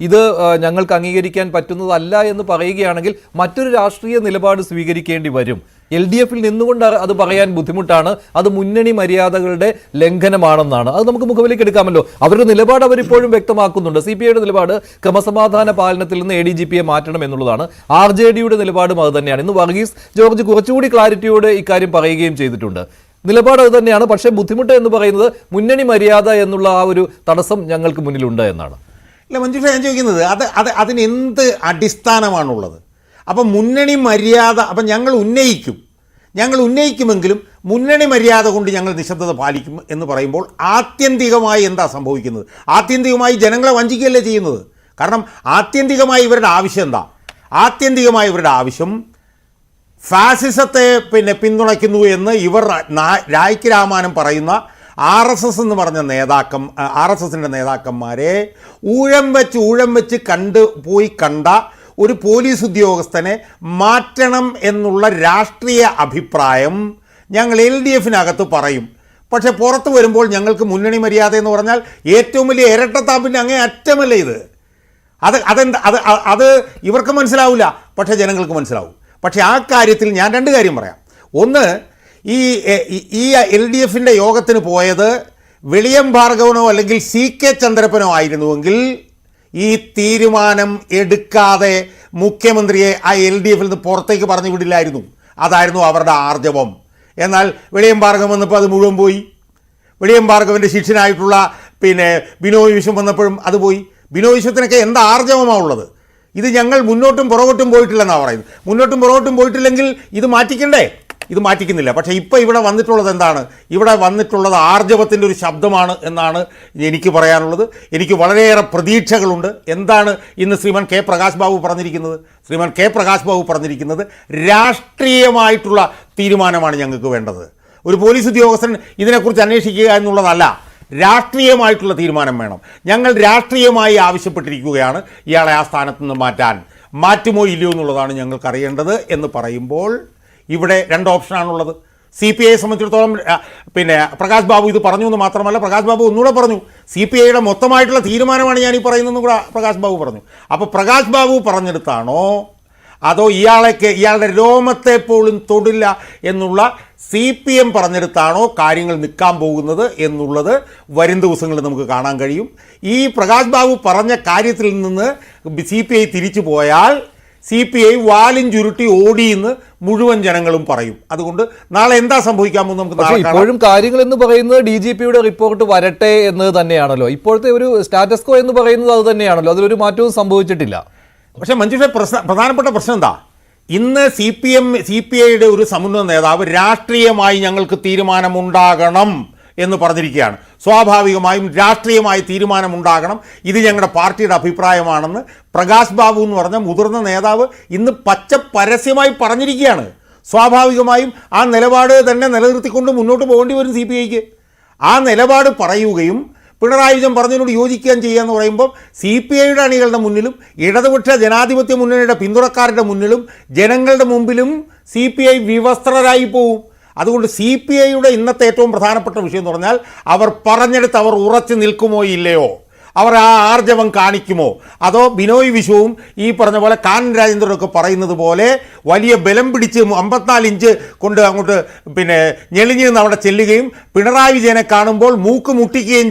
ഇത് ഞങ്ങൾക്ക് അംഗീകരിക്കാൻ പറ്റുന്നതല്ല എന്ന് പറയുകയാണെങ്കിൽ മറ്റൊരു രാഷ്ട്രീയ നിലപാട് സ്വീകരിക്കേണ്ടി വരും. LDFിൽ നിന്നുകൊണ്ട് അത് പറയാൻ ബുദ്ധിമുട്ടാണ്. അത് മുന്നണി മര്യാദകളുടെ ലംഘനമാണെന്നാണ്. അത് നമുക്ക് മുഖവിലേക്ക് എടുക്കാമല്ലോ. അവരുടെ നിലപാട് അവരിപ്പോഴും വ്യക്തമാക്കുന്നുണ്ട്. CPIയുടെ നിലപാട് ക്രമസമാധാന പാലനത്തിൽ നിന്ന് ADGPയെ മാറ്റണം എന്നുള്ളതാണ്. RJDയുടെ നിലപാടും അത് തന്നെയാണ്. ഇന്ന് വർഗീസ് ജോർജ് കുറച്ചുകൂടി ക്ലാരിറ്റിയോടെ ഇക്കാര്യം പറയുകയും ചെയ്തിട്ടുണ്ട്. നിലപാട് അത് തന്നെയാണ്. പക്ഷേ ബുദ്ധിമുട്ട് എന്ന് പറയുന്നത് മുന്നണി മര്യാദ എന്നുള്ള ആ ഒരു തടസ്സം ഞങ്ങൾക്ക് മുന്നിലുണ്ട് എന്നാണ്. ഇല്ല മഞ്ജുഷ, ഞാൻ ചോദിക്കുന്നത് അതിന് എന്ത് അടിസ്ഥാനമാണുള്ളത്? അപ്പം മുന്നണി മര്യാദ അപ്പം ഞങ്ങൾ ഉന്നയിക്കുമെങ്കിലും മുന്നണി മര്യാദ കൊണ്ട് ഞങ്ങൾ നിശബ്ദത പാലിക്കും എന്ന് പറയുമ്പോൾ ആത്യന്തികമായി എന്താ സംഭവിക്കുന്നത്? ആത്യന്തികമായി ജനങ്ങളെ വഞ്ചിക്കുകയല്ലേ ചെയ്യുന്നത്. കാരണം ആത്യന്തികമായി ഇവരുടെ ആവശ്യം എന്താ? ആത്യന്തികമായി ഇവരുടെ ആവശ്യം ഫാസിസത്തെ പിന്തുണയ്ക്കുന്നു എന്ന് ഇവർ രായ്ക്ക് രാമാനം പറയുന്ന RSS എന്ന് പറഞ്ഞ RSSൻ്റെ നേതാക്കന്മാരെ ഊഴം വെച്ച് കണ്ട ഒരു പോലീസ് ഉദ്യോഗസ്ഥനെ മാറ്റണം എന്നുള്ള രാഷ്ട്രീയ അഭിപ്രായം ഞങ്ങൾ LDFനകത്ത് പറയും. പക്ഷെ പുറത്ത് വരുമ്പോൾ ഞങ്ങൾക്ക് മുന്നണി മര്യാദ എന്ന് പറഞ്ഞാൽ ഏറ്റവും വലിയ ഇരട്ടത്താപ്പിൻ്റെ അങ്ങേ അറ്റമല്ലേ ഇത്? അത് ഇവർക്ക് മനസ്സിലാവില്ല, പക്ഷേ ജനങ്ങൾക്ക് മനസ്സിലാവും. പക്ഷേ ആ കാര്യത്തിൽ ഞാൻ രണ്ട് കാര്യം പറയാം. ഒന്ന്, ഈ LDFൻ്റെ യോഗത്തിന് പോയത് വെളിയം ഭാർഗവനോ അല്ലെങ്കിൽ CK ചന്ദ്രപ്പനോ ആയിരുന്നുവെങ്കിൽ ഈ തീരുമാനം എടുക്കാതെ മുഖ്യമന്ത്രിയെ ആ LDFൽ നിന്ന് പുറത്തേക്ക് പറഞ്ഞു വിടില്ലായിരുന്നു. അതായിരുന്നു അവരുടെ ആർജവം. എന്നാൽ വെളിയം ഭാർഗവൻ വന്നപ്പോൾ അത് മുഴുവൻ പോയി. വെളിയം ഭാർഗവൻ്റെ ശിഷ്യനായിട്ടുള്ള ബിനോയ് വിശ്വം വന്നപ്പോഴും അത് പോയി. ബിനോയ് വിശ്വത്തിനൊക്കെ എന്താ ആർജവമാണ് ഉള്ളത്? ഇത് ഞങ്ങൾ മുന്നോട്ടും പുറകോട്ടും പോയിട്ടില്ലെന്നാണ് പറയുന്നത്. മുന്നോട്ടും പുറകോട്ടും പോയിട്ടില്ലെങ്കിൽ ഇത് മാറ്റിക്കണ്ടേ? ഇത് മാറ്റിക്കുന്നില്ല. പക്ഷേ ഇപ്പോൾ ഇവിടെ വന്നിട്ടുള്ളത് എന്താണ്? ഇവിടെ വന്നിട്ടുള്ളത് ആർജവത്തിൻ്റെ ഒരു ശബ്ദമാണ് എന്നാണ് എനിക്ക് പറയാനുള്ളത്. എനിക്ക് വളരെയേറെ പ്രതീക്ഷകളുണ്ട്. എന്താണ് ഇന്ന് ശ്രീമാൻ കെ പ്രകാശ് ബാബു പറഞ്ഞിരിക്കുന്നത്? രാഷ്ട്രീയമായിട്ടുള്ള തീരുമാനമാണ് ഞങ്ങൾക്ക് വേണ്ടത്. ഒരു പോലീസ് ഉദ്യോഗസ്ഥൻ ഇതിനെക്കുറിച്ച് അന്വേഷിക്കുക എന്നുള്ളതല്ല, രാഷ്ട്രീയമായിട്ടുള്ള തീരുമാനം വേണം. ഞങ്ങൾ രാഷ്ട്രീയമായി ആവശ്യപ്പെട്ടിരിക്കുകയാണ് ഇയാളെ ആ സ്ഥാനത്ത് നിന്ന് മാറ്റുമോ ഇല്ലയോ എന്നുള്ളതാണ് ഞങ്ങൾക്ക് അറിയേണ്ടത് എന്ന് പറയുമ്പോൾ ഇവിടെ രണ്ട് ഓപ്ഷനാണുള്ളത്. CPIയെ സംബന്ധിച്ചിടത്തോളം പ്രകാശ് ബാബു ഇത് പറഞ്ഞു എന്ന് മാത്രമല്ല, പ്രകാശ് ബാബു ഒന്നുകൂടെ പറഞ്ഞു CPIയുടെ മൊത്തമായിട്ടുള്ള തീരുമാനമാണ് ഞാൻ ഈ പറയുന്നതെന്ന് കൂടെ പ്രകാശ് ബാബു പറഞ്ഞു. അപ്പോൾ പ്രകാശ് ബാബു പറഞ്ഞെടുത്താണോ അതോ ഇയാളുടെ രോമത്തെ പോലും തൊടില്ല എന്നുള്ള CPM പറഞ്ഞെടുത്താണോ കാര്യങ്ങൾ നിൽക്കാൻ പോകുന്നത് എന്നുള്ളത് വരും ദിവസങ്ങളിൽ നമുക്ക് കാണാൻ കഴിയും. ഈ പ്രകാശ് ബാബു പറഞ്ഞ കാര്യത്തിൽ നിന്ന് CPI തിരിച്ചു പോയാൽ CPI വാലും ചുരുട്ടി ഓടിയെന്ന് മുഴുവൻ ജനങ്ങളും പറയും. അതുകൊണ്ട് നാളെ എന്താ സംഭവിക്കാൻ പോകുന്നത് നമുക്ക് നാളെ കാണാം. ഇപ്പോഴും കാര്യങ്ങൾ എന്ന് പറയുന്നത് DGPയുടെ റിപ്പോർട്ട് വരട്ടെ എന്ന് തന്നെയാണല്ലോ. ഇപ്പോഴത്തെ ഒരു സ്റ്റാറ്റസ് കോ എന്ന് പറയുന്നത് അത് തന്നെയാണല്ലോ. അതിലൊരു മാറ്റവും സംഭവിച്ചിട്ടില്ല. പക്ഷേ മഞ്ജുഷ, പ്രധാനപ്പെട്ട പ്രശ്നം എന്താ? ഇന്ന് CPIയുടെ ഒരു സമുന്നത നേതാവ് രാഷ്ട്രീയമായി ഞങ്ങൾക്ക് തീരുമാനമുണ്ടാകണം എന്ന് പറഞ്ഞിരിക്കുകയാണ്. സ്വാഭാവികമായും രാഷ്ട്രീയമായി തീരുമാനമുണ്ടാകണം, ഇത് ഞങ്ങളുടെ പാർട്ടിയുടെ അഭിപ്രായമാണെന്ന് പ്രകാശ് ബാബു എന്ന് പറഞ്ഞ മുതിർന്ന നേതാവ് ഇന്ന് പരസ്യമായി പറഞ്ഞിരിക്കുകയാണ്. സ്വാഭാവികമായും ആ നിലപാട് തന്നെ നിലനിർത്തിക്കൊണ്ട് മുന്നോട്ട് പോകേണ്ടി വരും CPIക്ക്. ആ നിലപാട് പറയുകയും പിണറായി വിജയൻ പറഞ്ഞതിനോട് യോജിക്കുകയും ചെയ്യാന്ന് പറയുമ്പോൾ CPIയുടെ അണികളുടെ മുന്നിലും ഇടതുപക്ഷ ജനാധിപത്യ മുന്നണിയുടെ പിന്തുണക്കാരുടെ മുന്നിലും ജനങ്ങളുടെ മുമ്പിലും CPI വിവസ്ത്രരായി പോവും. അതുകൊണ്ട് CPIയുടെ ഇന്നത്തെ ഏറ്റവും പ്രധാനപ്പെട്ട വിഷയം എന്ന് പറഞ്ഞാൽ അവർ പറഞ്ഞെടുത്ത് അവർ ഉറച്ചു നിൽക്കുമോ ഇല്ലയോ, അവർ ആ ആർജവം കാണിക്കുമോ, അതോ ബിനോയ് വിശ്വവും ഈ പറഞ്ഞ പോലെ കാനൻ രാജേന്ദ്രനൊക്കെ പറയുന്നത് പോലെ വലിയ ബലം പിടിച്ച് 54 ഇഞ്ച് കൊണ്ട് അങ്ങോട്ട് ഞെളിഞ്ഞ് നിന്ന് അവിടെ ചെല്ലുകയും പിണറായി വിജയനെ കാണുമ്പോൾ മൂക്ക് മുട്ടിക്കുകയും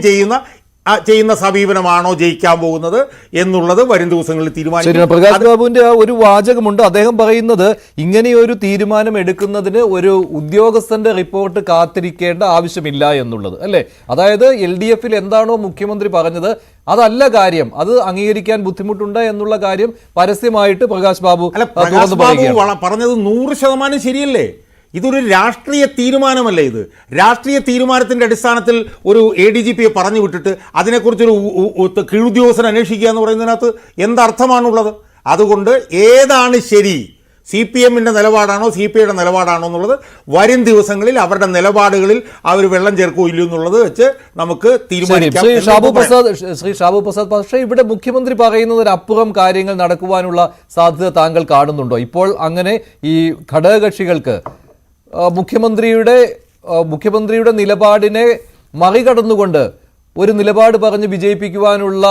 ചെയ്യുന്ന സമീപനമാണോ ജയിക്കാൻ പോകുന്നത് എന്നുള്ളത് വരും ദിവസങ്ങളിൽ തീരുമാനിക്കും. പ്രകാശ് ബാബുവിന്റെ ഒരു വാചകമുണ്ട്. അദ്ദേഹം പറയുന്നത് ഇങ്ങനെയൊരു തീരുമാനം എടുക്കുന്നതിന് ഒരു ഉദ്യോഗസ്ഥന്റെ റിപ്പോർട്ട് കാത്തിരിക്കേണ്ട ആവശ്യമില്ല എന്നുള്ളത് അല്ലേ? അതായത് LDFൽ എന്താണോ മുഖ്യമന്ത്രി പറഞ്ഞത് അതല്ല കാര്യം, അത് അംഗീകരിക്കാൻ ബുദ്ധിമുട്ടുണ്ട് എന്നുള്ള കാര്യം പരസ്യമായിട്ട് പ്രകാശ് ബാബു പറഞ്ഞത് 100% ശരിയല്ലേ? ഇതൊരു രാഷ്ട്രീയ തീരുമാനമല്ലേ? ഇത് രാഷ്ട്രീയ തീരുമാനത്തിൻ്റെ അടിസ്ഥാനത്തിൽ ഒരു ADGPയെ പറഞ്ഞു വിട്ടിട്ട് അതിനെക്കുറിച്ചൊരു കീഴുദ്യോഗസ്ഥൻ അന്വേഷിക്കുക എന്ന് പറയുന്നതിനകത്ത് എന്തർത്ഥമാണുള്ളത്? അതുകൊണ്ട് ഏതാണ് ശരി, CPMൻ്റെ നിലപാടാണോ CPIയുടെ നിലപാടാണോ എന്നുള്ളത് വരും ദിവസങ്ങളിൽ അവരുടെ നിലപാടുകളിൽ അവർ വെള്ളം ചേർക്കോ ഇല്ലയോ എന്നുള്ളത് വെച്ച് നമുക്ക് തീരുമാനിക്കാം. ശ്രീ ഷാബു പ്രസാദ്, പക്ഷേ ഇവിടെ മുഖ്യമന്ത്രി പറയുന്നതിനപ്പുറം കാര്യങ്ങൾ നടക്കുവാനുള്ള സാധ്യത താങ്കൾ കാണുന്നുണ്ടോ? ഇപ്പോൾ അങ്ങനെ ഈ ഘടകകക്ഷികൾക്ക് മുഖ്യമന്ത്രിയുടെ നിലപാടിനെ മറികടന്നുകൊണ്ട് ഒരു നിലപാട് പറഞ്ഞ് വിജയിപ്പിക്കുവാനുള്ള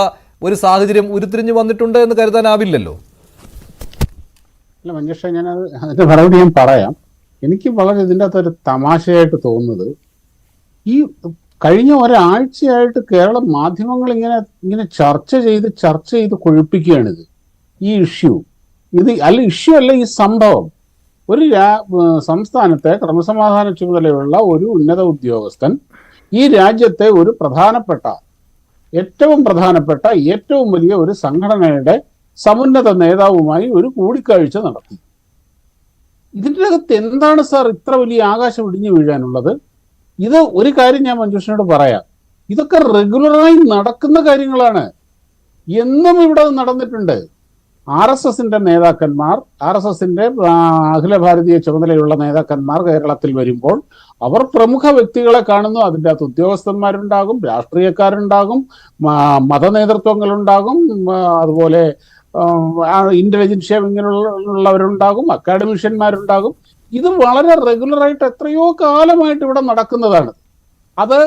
ഒരു സാഹചര്യം ഉരുത്തിരിഞ്ഞു വന്നിട്ടുണ്ട് എന്ന് കരുതാനാവില്ലല്ലോ. അല്ല മഞ്ജുഷ, അതിന്റെ മറുപടി ഞാൻ പറയാം. എനിക്ക് വളരെ ഇതിൻ്റെ അകത്തൊരു തമാശയായിട്ട് തോന്നുന്നത്, ഈ കഴിഞ്ഞ ഒരാഴ്ചയായിട്ട് കേരള മാധ്യമങ്ങൾ ഇങ്ങനെ ചർച്ച ചെയ്ത് കൊഴുപ്പിക്കുകയാണിത്. ഈ ഇഷ്യൂ അല്ല ഈ സംഭവം ഒരു സംസ്ഥാനത്തെ ക്രമസമാധാന ചുമതലയുള്ള ഒരു ഉന്നത ഉദ്യോഗസ്ഥൻ ഈ രാജ്യത്തെ ഒരു ഏറ്റവും പ്രധാനപ്പെട്ട ഏറ്റവും വലിയ ഒരു സംഘടനയുടെ സമുന്നത നേതാവുമായി ഒരു കൂടിക്കാഴ്ച നടത്തി. ഇതിൻ്റെ അകത്ത് എന്താണ് സാർ ഇത്ര വലിയ ആകാശം ഇടിഞ്ഞു വീഴാനുള്ളത്? ഇത് ഒരു കാര്യം ഞാൻ മഞ്ജുഷിനോട് പറയാം, ഇതൊക്കെ റെഗുലറായി നടക്കുന്ന കാര്യങ്ങളാണ്. എന്നും ഇവിടെ നടന്നിട്ടുണ്ട്. RSSന്റെ നേതാക്കന്മാർ, RSSന്റെ അഖില ഭാരതീയ ചുമതലയുള്ള നേതാക്കന്മാർ കേരളത്തിൽ വരുമ്പോൾ അവർ പ്രമുഖ വ്യക്തികളെ കാണുന്നു. അതിൻ്റെ അകത്ത് ഉദ്യോഗസ്ഥന്മാരുണ്ടാകും, രാഷ്ട്രീയക്കാരുണ്ടാകും, മതനേതൃത്വങ്ങളുണ്ടാകും, അതുപോലെ ഇന്റലിജൻഷ്യ ഇങ്ങനെയുള്ളവരുണ്ടാകും, അക്കാഡമിഷ്യന്മാരുണ്ടാകും. ഇത് വളരെ റെഗുലറായിട്ട് എത്രയോ കാലമായിട്ട് ഇവിടെ നടക്കുന്നതാണ്. അത്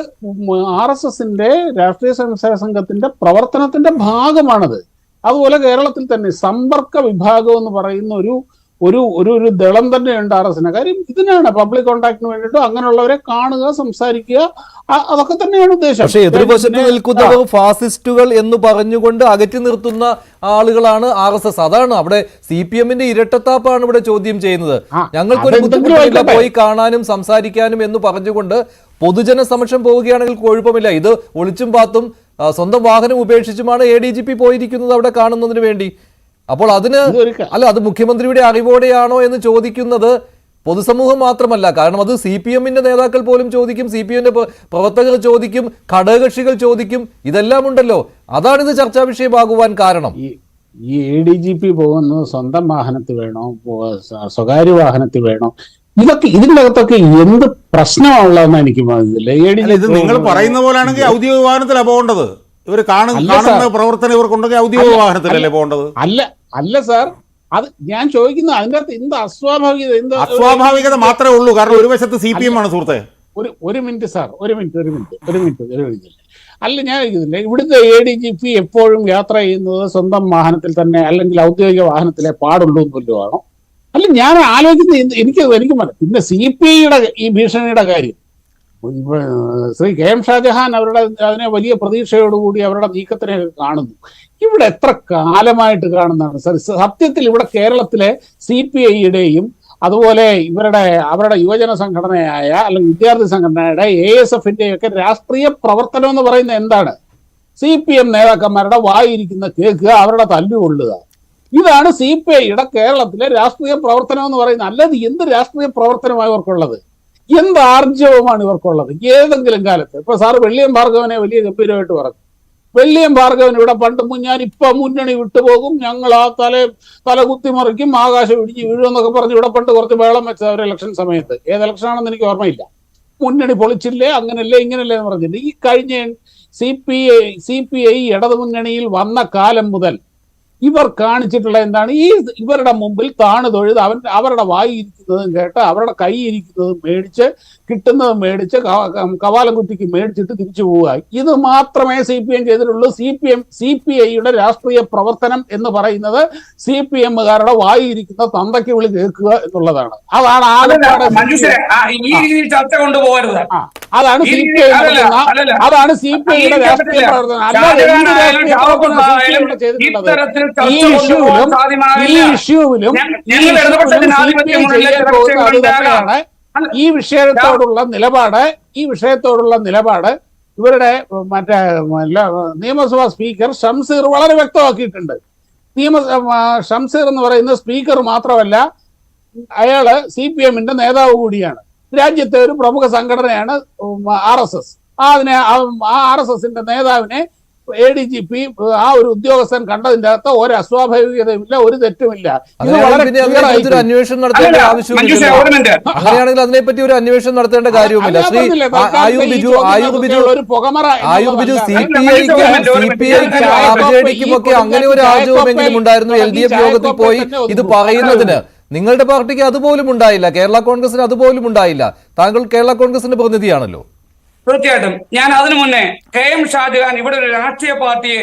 RSSന്റെ രാഷ്ട്രീയ സ്വയംസേവക സംഘത്തിന്റെ പ്രവർത്തനത്തിന്റെ ഭാഗമാണത്. അതുപോലെ കേരളത്തിൽ തന്നെ സമ്പർക്ക വിഭാഗം എന്ന് പറയുന്ന ഒരു ദളം തന്നെയുണ്ട് RSSന്. കാര്യം ഇതിനാണ് പബ്ലിക് കോൺടാക്ടിന് വേണ്ടിയിട്ട് അങ്ങനെയുള്ളവരെ കാണുക, സംസാരിക്കുക, അതൊക്കെ തന്നെയാണ് ഉദ്ദേശം. പക്ഷേ എതിർവശത്ത് നിൽക്കുന്നവർ ഫാസിസ്റ്റുകൾ എന്ന് പറഞ്ഞുകൊണ്ട് അകറ്റി നിർത്തുന്ന ആളുകളാണ് RSS. അതാണ് അവിടെ CPMന്റെ ഇരട്ടത്താപ്പാണ് ഇവിടെ ചോദ്യം ചെയ്യുന്നത്. ഞങ്ങൾക്കൊരു ബുദ്ധിമുട്ടില്ല പോയി കാണാനും സംസാരിക്കാനും എന്ന് പറഞ്ഞുകൊണ്ട് പൊതുജന സമക്ഷം പോവുകയാണെങ്കിൽ കുഴപ്പമില്ല. ഇത് ഒളിച്ചും പാത്തും സ്വന്തം വാഹനം ഉപേക്ഷിച്ചുമാണ് ADGP പോയിരിക്കുന്നത് അവിടെ കാണുന്നതിന് വേണ്ടി. അപ്പോൾ അതിന് അത് മുഖ്യമന്ത്രിയുടെ അറിവോടെയാണോ എന്ന് ചോദിക്കുന്നത് പൊതുസമൂഹം മാത്രമല്ല. കാരണം അത് CPMന്റെ നേതാക്കൾ പോലും ചോദിക്കും, CPMന്റെ പ്രവർത്തകർ ചോദിക്കും, ഘടകകക്ഷികൾ ചോദിക്കും, ഇതെല്ലാം ഉണ്ടല്ലോ. അതാണിത് ചർച്ചാ വിഷയമാകുവാൻ കാരണം. ഈ ADGP പോകുന്നത് സ്വന്തം വാഹനത്തിൽ വേണോ, സ്വകാര്യ വാഹനത്തിൽ വേണോ, ഇതിന്റെ അകത്തൊക്കെ എന്ത് പ്രശ്നമാണുള്ളതെന്ന് എനിക്ക് മനസ്സിലായില്ല. ഇത് നിങ്ങൾ പറയുന്ന പോലാണെങ്കിൽ ഔദ്യോഗിക വാഹനത്തിലാണ് പോകേണ്ടത്. ഇവർ കാണുന്ന പ്രവർത്തനം ഇവർക്കുണ്ടെങ്കിൽ ഔദ്യോഗിക വാഹനത്തിലല്ലേ പോകേണ്ടത്? അല്ല സാർ, അത് ഞാൻ ചോദിക്കുന്നത് അതിന്റെ അകത്ത് എന്ത് അസ്വാഭാവികത മാത്രമേ ഉള്ളൂ. കാരണം ഒരു വശത്ത് CPM ആണ് സുഹൃത്തെ. ഒരു മിനിറ്റ് സാർ, ഒരു മിനിറ്റ്. അല്ല, ഞാൻ ചോദിക്കുന്നില്ല, ഇവിടുത്തെ ADGP എപ്പോഴും യാത്ര ചെയ്യുന്നത് സ്വന്തം വാഹനത്തിൽ തന്നെ അല്ലെങ്കിൽ ഔദ്യോഗിക വാഹനത്തിലെ പാടുള്ളൂ എന്നല്ലോ ആണോ? അല്ല, ഞാൻ ആലോചിക്കുന്നത് എനിക്ക് പിന്നെ CPIയുടെ ഈ ഭീഷണിയുടെ കാര്യം, ശ്രീ KM ഷാജഹാൻ അതിനെ വലിയ പ്രതീക്ഷയോടുകൂടി അവരുടെ നീക്കത്തിനെ കാണുന്നു. ഇവിടെ എത്ര കാലമായിട്ട് കാണുന്നതാണ് സർ. സത്യത്തിൽ ഇവിടെ കേരളത്തിലെ CPIയുടെയും അതുപോലെ അവരുടെ യുവജന സംഘടനയായ അല്ലെങ്കിൽ വിദ്യാർത്ഥി സംഘടനയുടെ ASFന്റെയും ഒക്കെ രാഷ്ട്രീയ പ്രവർത്തനം എന്ന് പറയുന്നത് എന്താണ്? CPM നേതാക്കന്മാരുടെ വായിരിക്കുന്ന കേൾക്കുക, അവരുടെ തല്ലുകൊള്ളുക. ഇതാണ് CPIയുടെ കേരളത്തിലെ രാഷ്ട്രീയ പ്രവർത്തനം എന്ന് പറയുന്നത്. അല്ലാതെ എന്ത് രാഷ്ട്രീയ പ്രവർത്തനമാണ് ഇവർക്കുള്ളത്? എന്ത് ആർജവമാണ് ഇവർക്കുള്ളത് ഏതെങ്കിലും കാലത്ത്? ഇപ്പൊ സാറ് വെള്ളിയം ഭാർഗവനെ വലിയ ഗംഭീരമായിട്ട് പറഞ്ഞു. വെള്ളിയം ഭാർഗവൻ ഇവിടെ പണ്ട് ഞാനിപ്പോ മുന്നണി വിട്ടുപോകും, ഞങ്ങൾ ആ തല കുത്തിമറിക്കും, ആകാശം ഇടിഞ്ഞ് വീഴുമെന്നൊക്കെ പറഞ്ഞ് ഇവിടെ പണ്ട് കുറച്ച് വേളം വെച്ചത് അവർ ഇലക്ഷൻ സമയത്ത്. ഏത് ഇലക്ഷനാണെന്ന് എനിക്ക് ഓർമ്മയില്ല. മുന്നണി പൊളിച്ചില്ലേ, അങ്ങനല്ലേ ഇങ്ങനല്ലേ എന്ന് പറഞ്ഞിട്ട് ഈ കഴിഞ്ഞ CPI ഇടതുമുന്നണിയിൽ വന്ന കാലം മുതൽ ഇവർ കാണിച്ചിട്ടുള്ള എന്താണ്? ഇവരുടെ മുമ്പിൽ താണു തൊഴുത് അവരുടെ വായി ഇരിക്കുന്നതും കേട്ട് അവരുടെ കൈ ഇരിക്കുന്നതും മേടിച്ച് കിട്ടുന്നതും മേടിച്ച് കവാലം കുത്തിക്ക് മേടിച്ചിട്ട് തിരിച്ചു പോവുക. ഇത് മാത്രമേ CPM ചെയ്തിട്ടുള്ളൂ. CPIയുടെ രാഷ്ട്രീയ പ്രവർത്തനം എന്ന് പറയുന്നത് CPMകാരുടെ വായി ഇരിക്കുന്ന തന്തയ്ക്ക് വിളി കേൾക്കുക എന്നുള്ളതാണ്. അതാണ് ചർച്ച കൊണ്ടുപോകരുത്. അതാണ് CPIയുടെ രാഷ്ട്രീയ പ്രവർത്തനം. അല്ലാതെ ചെയ്തിട്ടുള്ളത് ഈ വിഷയത്തോടുള്ള നിലപാട് ഇവരുടെ മറ്റേ നിയമസഭാ സ്പീക്കർ ഷംസീർ വളരെ വ്യക്തമാക്കിയിട്ടുണ്ട്. ഷംസീർ എന്ന് പറയുന്ന സ്പീക്കർ മാത്രമല്ല, അയാള് CPMന്റെ നേതാവ് കൂടിയാണ്. രാജ്യത്തെ ഒരു പ്രമുഖ സംഘടനയാണ് RSS. RSSന്റെ നേതാവിനെ ADGP ആ ഒരു ഉദ്യോഗസ്ഥൻ കണ്ടതിന്റെ അകത്ത് ഒരു അസ്വാഭാവികതയുമില്ല, ഒരു തെറ്റുമില്ല. അന്വേഷണം നടത്തേണ്ട ആവശ്യമില്ല. അങ്ങനെയാണെങ്കിൽ അതിനെപ്പറ്റി ഒരു അന്വേഷണം നടത്തേണ്ട കാര്യവുമില്ല. ശ്രീ ആയൂർ ബിജു CPIക്കും RJDക്കും ഒക്കെ അങ്ങനെ ഒരു ആർജവമെങ്കിലും ഉണ്ടായിരുന്നു LDF യോഗത്തിൽ പോയി ഇത് പറയുന്നതിന്. നിങ്ങളുടെ പാർട്ടിക്ക് അതുപോലും ഉണ്ടായില്ല, കേരള കോൺഗ്രസിന് അതുപോലും ഉണ്ടായില്ല. താങ്കൾ കേരള കോൺഗ്രസിന്റെ പ്രതിനിധിയാണല്ലോ. തീർച്ചയായിട്ടും. ഞാൻ അതിനു മുന്നേ KM ഷാജഹാൻ ഇവിടെ ഒരു രാഷ്ട്രീയ പാർട്ടിയെ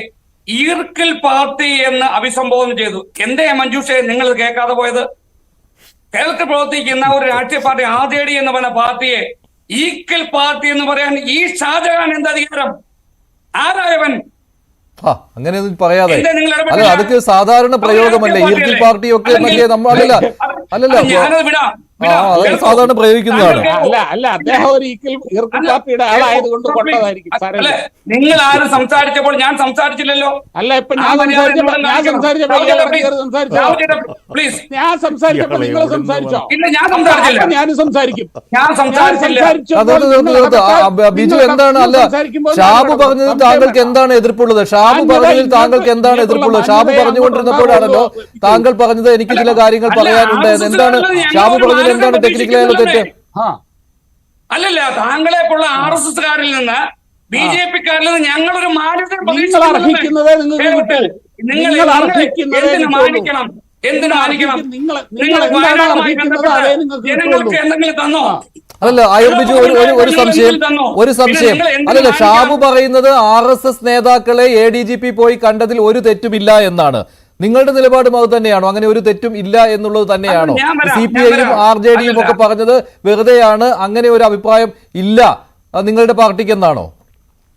ഈർക്കിൽ പാർട്ടി എന്ന് അഭിസംബോധന ചെയ്തു. എന്തേ മഞ്ജുഷെ നിങ്ങൾ കേൾക്കാതെ പോയത്? കേരളത്തിൽ പ്രവർത്തിക്കുന്ന ഒരു രാഷ്ട്രീയ പാർട്ടി RJD എന്ന് പറഞ്ഞ പാർട്ടിയെ ഈക്കിൽ പാർട്ടി എന്ന് പറയാൻ ഈ ഷാജഹാൻ എന്താ അധികാരം? ആരായവൻ? അങ്ങനെ പറയാതെ അതൊക്കെ സാധാരണ പ്രയോഗമല്ലേ? ഈർക്കിൽ പാർട്ടിയൊക്കെ നമ്മളല്ല അല്ലല്ലോ, ഞാനത് വിടാം. അത് സാധാരണ പ്രയോഗിക്കുന്നതാണ്. അല്ല അദ്ദേഹം ഒരു ഈർക്കും പാർട്ടിയുടെ ആളായതുകൊണ്ട് കൊണ്ടതായിരിക്കും. അല്ലെ, നിങ്ങൾ ആരും സംസാരിച്ചപ്പോൾ ഞാൻ സംസാരിച്ചില്ലല്ലോ. അല്ല, ഇപ്പൊ ഞാൻ സംസാരിച്ചപ്പോൾ നിങ്ങൾ സംസാരിച്ചോ? ഇല്ല, ഞാൻ സംസാരിച്ചില്ല. ഞാനും സംസാരിക്കും. ഞാൻ സംസാരിച്ചില്ല. ബിജു എന്താണ്? അല്ല, ഷാബു പറഞ്ഞത് താങ്കൾക്ക് എന്താണ് എതിർപ്പുള്ളത്? ഷാബു പറഞ്ഞതിൽ താങ്കൾക്ക് എന്താണ് എതിർപ്പുള്ളത്? ഷാബു പറഞ്ഞുകൊണ്ടിരുന്നപ്പോഴാണല്ലോ താങ്കൾ പറഞ്ഞത് എനിക്ക് ചില കാര്യങ്ങൾ പറയാനുണ്ട്. എന്താണ് ഷാബു പറഞ്ഞത്? എന്താണ് ടെക്നിക്കലായ തെറ്റ്? അല്ലല്ല, താങ്കളെ പോലുള്ള RSS കാരിൽ നിന്ന് BJP-ക്കാരിൽ നിന്ന് ഞങ്ങളൊരു മാറ്റം നിങ്ങൾ അർഹിക്കുന്നത് നിങ്ങൾ എന്തിനു മാനിക്കണം? എന്തിനു മാനിക്കണം? ജനങ്ങൾക്ക് എന്തെങ്കിലും തന്നോ? അല്ലല്ല, ആയൂർ ബിജു, ഒരു സംശയം. അല്ലല്ല, ഷാബു പറയുന്നത് RSS നേതാക്കളെ ADGP പോയി കണ്ടതിൽ ഒരു തെറ്റുമില്ല എന്നാണ്. നിങ്ങളുടെ നിലപാടും അത് തന്നെയാണോ? അങ്ങനെ ഒരു തെറ്റും ഇല്ല എന്നുള്ളത് തന്നെയാണോ? CPI-യും RJD-യും ഒക്കെ പറഞ്ഞത് വെറുതെയാണ്, അങ്ങനെ ഒരു അഭിപ്രായം ഇല്ല നിങ്ങളുടെ പാർട്ടിക്ക് എന്നാണോ?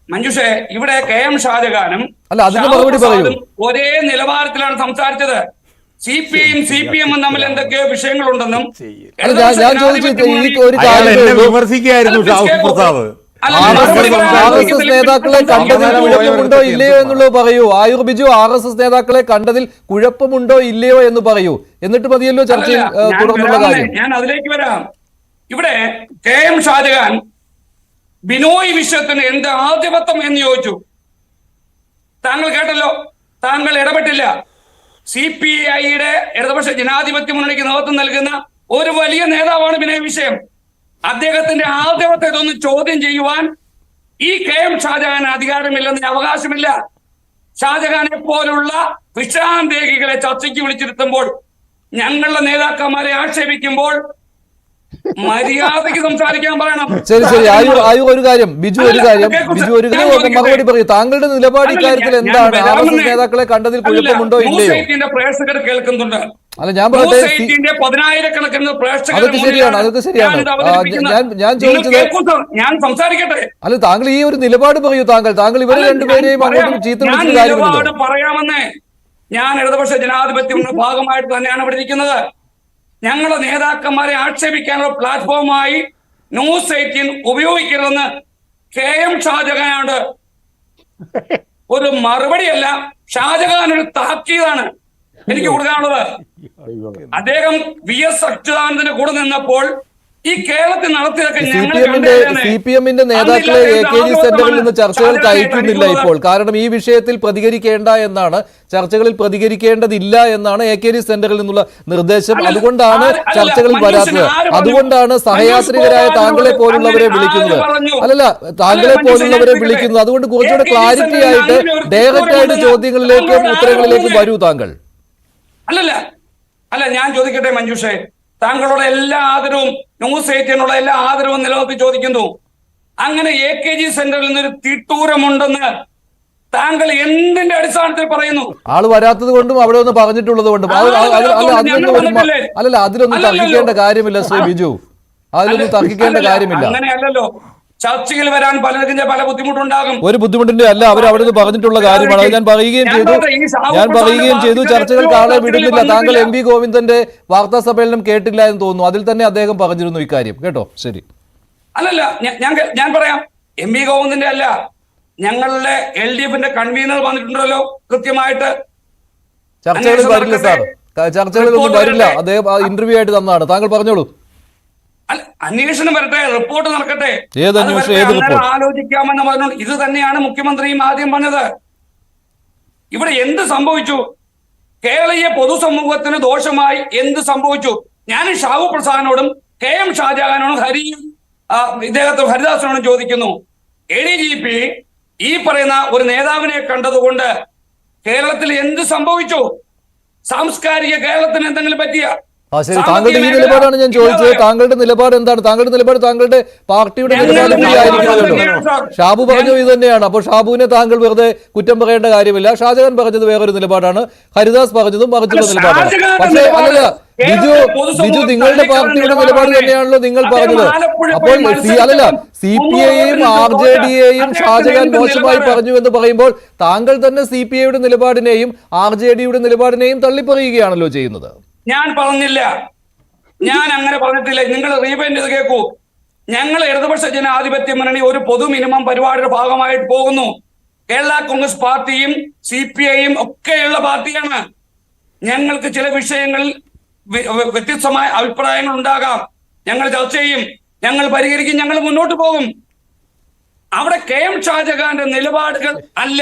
മഞ്ജുഷേ, ഇവിടെ KM ഷാജഹാനും അല്ല, അതിന് മറുപടി പറയൂ. ഒരേ നിലവാരത്തിലാണ് സംസാരിച്ചത്. CPI-യും CPM-ഉം തമ്മിൽ എന്തൊക്കെയോ വിഷയങ്ങളുണ്ടെന്നും ഞാൻ ചോദിച്ചത് ഈ ഒരു കാര്യം വിമർശിക്കുകയായിരുന്നു ഷാബു പ്രസാദ്. RSS നേതാക്കളെ കണ്ടതിൽ കുഴപ്പമുണ്ടോ ഇല്ലയോ എന്നുള്ളത് പറയൂ. ആയൂർ ബിജു, RSS നേതാക്കളെ കണ്ടതിൽ കുഴപ്പമുണ്ടോ ഇല്ലയോ എന്ന് പറയൂ. എന്നിട്ട് മതിയല്ലോ ചർച്ചയിൽ തുടർന്നുള്ള കാര്യം. ഞാൻ അതിലേക്ക് വരാം. ഇവിടെ KM ഷാജഹാൻ ബിനോയ് വിശ്വത്തിന് എന്ത് ആധിപത്യം എന്ന് ചോദിച്ചു. താങ്കൾ കേട്ടല്ലോ, താങ്കൾ ഇടപെട്ടില്ല. CPI-യുടെ ഇടതുപക്ഷ ജനാധിപത്യ മുന്നണിക്ക് നേതൃത്വം നൽകുന്ന ഒരു വലിയ നേതാവാണ് ബിനോയ് വിശ്വം. അദ്ദേഹത്തിന്റെ ആധിപത്യത്തെ ഇതൊന്ന് ചോദ്യം ചെയ്യുവാൻ ഈ KM ഷാജഹാൻ അധികാരമില്ലെന്ന് അവകാശമില്ല. ഷാജഹാനെ പോലുള്ള വിശ്രാന്തേഹികളെ ചർച്ചയ്ക്ക് വിളിച്ചിരുത്തുമ്പോൾ, ഞങ്ങളുടെ നേതാക്കന്മാരെ ആക്ഷേപിക്കുമ്പോൾ മര്യാദയ്ക്ക് സംസാരിക്കാൻ പറയണം. ശരി, ആയൂർ ഒരു കാര്യം, ബിജു ഒരു കാര്യം മറുപടി പറയൂ. താങ്കളുടെ നിലപാട് ഇക്കാര്യത്തിൽ എന്താണ്? RSS നേതാക്കളെ കണ്ടതിൽ കുഴപ്പമുണ്ടോ ഇല്ലയോ? പ്രേക്ഷകർ കേൾക്കുന്നുണ്ട്. അല്ല, ഞാൻ പറയട്ടെ, 10,000-കണക്കിന് പ്രേക്ഷകർ. അതൊക്കെ ശരിയാണ്. ഞാൻ ചോദിച്ചത്, ഞാൻ സംസാരിക്കട്ടെ. അല്ല, താങ്കൾ ഈ ഒരു നിലപാട് പറയൂ. താങ്കൾ ഇവരെ രണ്ടുപേരെയും അങ്ങോട്ടും ചീത്ത വിളിക്കുന്ന കാര്യമില്ലല്ലോ. പറയാമെന്നേ, ഞാൻ ഇടതുപക്ഷ ജനാധിപത്യത്തിന്റെ ഭാഗമായിട്ട് തന്നെയാണ് ഇവിടെ ഇരിക്കുന്നത്. ഞങ്ങളുടെ നേതാക്കന്മാരെ ആക്ഷേപിക്കാനുള്ള പ്ലാറ്റ്ഫോമായി ന്യൂസ് 18 ഉപയോഗിക്കരുതെന്ന് KM ഷാജഹാനോട് ഒരു മറുപടിയല്ല, ഷാജഹാൻ ഒരു താക്കീതാണ് എനിക്ക് കൊടുക്കാനുള്ളത്. അദ്ദേഹം VS അച്യുതാനന്ദന്റെ കൂടെ നിന്നപ്പോൾ ഈ കേരളത്തിൽ നടത്തിയതൊക്കെ CPM-ന്റെ നേതാക്കളെ AKG സെന്ററിൽ നിന്ന് ചർച്ചകൾക്ക് അയക്കുന്നില്ല ഇപ്പോൾ. കാരണം ഈ വിഷയത്തിൽ പ്രതികരിക്കേണ്ട എന്നാണ്, ചർച്ചകളിൽ പ്രതികരിക്കേണ്ടതില്ല എന്നാണ് AKG സെന്ററിൽ നിന്നുള്ള നിർദ്ദേശം. അതുകൊണ്ടാണ് ചർച്ചകളിൽ വരാത്തത്. അതുകൊണ്ടാണ് സഹയാത്രികരായ താങ്കളെ പോലുള്ളവരെ വിളിക്കുന്നത്. അല്ലല്ല, താങ്കളെ പോലുള്ളവരെ വിളിക്കുന്നത്. അതുകൊണ്ട് കുറച്ചുകൂടെ ക്ലാരിറ്റി ആയിട്ട് ഡയറക്റ്റ് ആയിട്ട് ചോദ്യങ്ങളിലേക്കും ഉത്തരങ്ങളിലേക്കും വരൂ താങ്കൾ. അല്ല, ഞാൻ ചോദിക്കട്ടെ മഞ്ജുഷേ, താങ്കളുടെ എല്ലാ ആദരവും, ന്യൂസ് 18-നുള്ള എല്ലാ ആദരവും നിലനിർത്തി ചോദിക്കുന്നു. അങ്ങനെ AKG സെന്ററിൽ നിന്നൊരു തിട്ടൂരമുണ്ടെന്ന് താങ്കൾ എന്തിന്റെ അടിസ്ഥാനത്തിൽ പറയുന്നു? ആള് വരാത്തത് കൊണ്ടും അവിടെ ഒന്ന് പറഞ്ഞിട്ടുള്ളത് കൊണ്ടും അതിലൊന്നും തർക്കിക്കേണ്ട കാര്യമില്ല ശ്രീ ബിജു. അതിലൊന്നും തർക്കിക്കേണ്ട കാര്യമില്ല. അങ്ങനെയല്ലല്ലോ, ചർച്ചയിൽ വരാൻ പലർക്കും പല ബുദ്ധിമുട്ടുണ്ടാകും. ഒരു ബുദ്ധിമുട്ടിന്റെ അല്ല, അവർ അവിടെ നിന്ന് പറഞ്ഞിട്ടുള്ള കാര്യമാണ്. അത് ഞാൻ പറയുകയും ചെയ്തു. ചർച്ചകൾക്ക് ആളെ വിടുന്നില്ല. താങ്കൾ MV ഗോവിന്ദന്റെ വാർത്താ സമ്മേളനം കേട്ടില്ല എന്ന് തോന്നുന്നു. അതിൽ തന്നെ അദ്ദേഹം പറഞ്ഞിരുന്നു ഇക്കാര്യം. കേട്ടോ? ശരി. അല്ലല്ല, ഞാൻ പറയാം. MV ഗോവിന്ദന്റെ അല്ല, ഞങ്ങളുടെ LDF-ന്റെ കൺവീനർ വന്നിട്ടുണ്ടല്ലോ കൃത്യമായിട്ട്. ചർച്ചകളിൽ വരില്ല സാർ, ചർച്ചകളിലൊന്നും വരില്ല. അദ്ദേഹം ഇന്റർവ്യൂ ആയിട്ട് തന്നതാണ്. താങ്കൾ പറഞ്ഞോളൂ. അന്വേഷണം വരട്ടെ, റിപ്പോർട്ട് നടക്കട്ടെ, ആലോചിക്കാമെന്ന് പറഞ്ഞു. ഇത് തന്നെയാണ് മുഖ്യമന്ത്രിയും ആദ്യം പറഞ്ഞത്. ഇവിടെ എന്ത് സംഭവിച്ചു? കേരളീയ പൊതുസമൂഹത്തിന് ദോഷമായി എന്ത് സംഭവിച്ചു? ഞാൻ ഷാബു പ്രസാദിനോടും KM ഷാജഹാനോടും ഹരിദാസിനോടും ചോദിക്കുന്നു, ADGP ഈ പറയുന്ന ഒരു നേതാവിനെ കണ്ടതുകൊണ്ട് കേരളത്തിൽ എന്ത് സംഭവിച്ചു? സാംസ്കാരിക കേരളത്തിന് എന്തെങ്കിലും പറ്റിയ? ശരി, താങ്കളുടെ ഈ നിലപാടാണ് ഞാൻ ചോദിച്ചത്. താങ്കളുടെ നിലപാട് എന്താണ്? താങ്കളുടെ നിലപാട് താങ്കളുടെ പാർട്ടിയുടെ നിലപാട് കൂടിയായിരിക്കുമല്ലോ. ഷാബു പറഞ്ഞത് ഇത് തന്നെയാണ്. അപ്പോൾ ഷാബുവിനെ താങ്കൾ വെറുതെ കുറ്റം പറയേണ്ട കാര്യമില്ല. ഷാജഹാൻ പറഞ്ഞത് വേറൊരു നിലപാടാണ്, ഹരിദാസ് പറഞ്ഞതും മറിച്ചുള്ള നിലപാടാണ്. പക്ഷേ അല്ലല്ല, ബിജു നിങ്ങളുടെ പാർട്ടിയുടെ നിലപാട് തന്നെയാണല്ലോ നിങ്ങൾ പറഞ്ഞത്. അപ്പോൾ CPI-യെയും RJD-യെയും ഷാജഹാൻ മോശമായി പറഞ്ഞു എന്ന് പറയുമ്പോൾ താങ്കൾ തന്നെ CPI-യുടെ നിലപാടിനെയും RJD-യുടെ നിലപാടിനെയും തള്ളിപ്പറയുകയാണല്ലോ ചെയ്യുന്നത്. ഞാൻ പറഞ്ഞില്ല. ഞാൻ അങ്ങനെ പറഞ്ഞിട്ടില്ല. നിങ്ങൾ റീവൈൻഡ് ചെയ്ത് കേൾക്കൂ. ഞങ്ങൾ ഇടതുപക്ഷ ജനാധിപത്യ മുന്നണി ഒരു പൊതു മിനിമം പരിപാടിയുടെ ഭാഗമായിട്ട് പോകുന്നു. കേരള കോൺഗ്രസ് പാർട്ടിയും CPIയും ഒക്കെയുള്ള പാർട്ടിയാണ്. ഞങ്ങൾക്ക് ചില വിഷയങ്ങളിൽ വ്യത്യസ്തമായ അഭിപ്രായങ്ങൾ ഉണ്ടാകാം. ഞങ്ങൾ ചർച്ച ചെയ്യും, ഞങ്ങൾ പരിഹരിക്കും, ഞങ്ങൾ മുന്നോട്ട് പോകും. അവിടെ KM ഷാജഹാന്റെ നിലപാടുകൾ അല്ല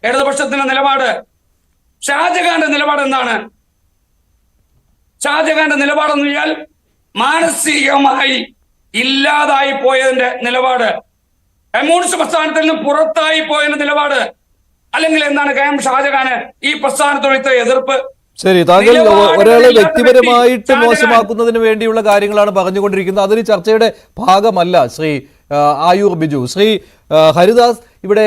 ഇടതുപക്ഷത്തിന്റെ നിലപാട്. ഷാജഹാന്റെ നിലപാട് എന്താണ്? ഷാജഹാന്റെ നിലപാടെന്ന് പറഞ്ഞാൽ മാനസികമായി ഇല്ലാതായി പോയതിന്റെ നിലപാട്, കമ്മ്യൂണിസ്റ്റ് പ്രസ്ഥാനത്തിൽ നിന്ന് പുറത്തായി പോയതിന്റെ നിലപാട്. അല്ലെങ്കിൽ എന്താണ് KM ഷാജഹാന് ഈ പ്രസ്ഥാനത്തോട് ഇത്ര എതിർപ്പ്? ശരി, താങ്കൾ ഒരാളെ വ്യക്തിപരമായിട്ട് മോശമാക്കുന്നതിന് വേണ്ടിയുള്ള കാര്യങ്ങളാണ് പറഞ്ഞുകൊണ്ടിരിക്കുന്നത്. അതൊരു ചർച്ചയുടെ ഭാഗമല്ല ശ്രീ ആയൂർ ബിജു. ശ്രീ ഹരിദാസ്, ഇവിടെ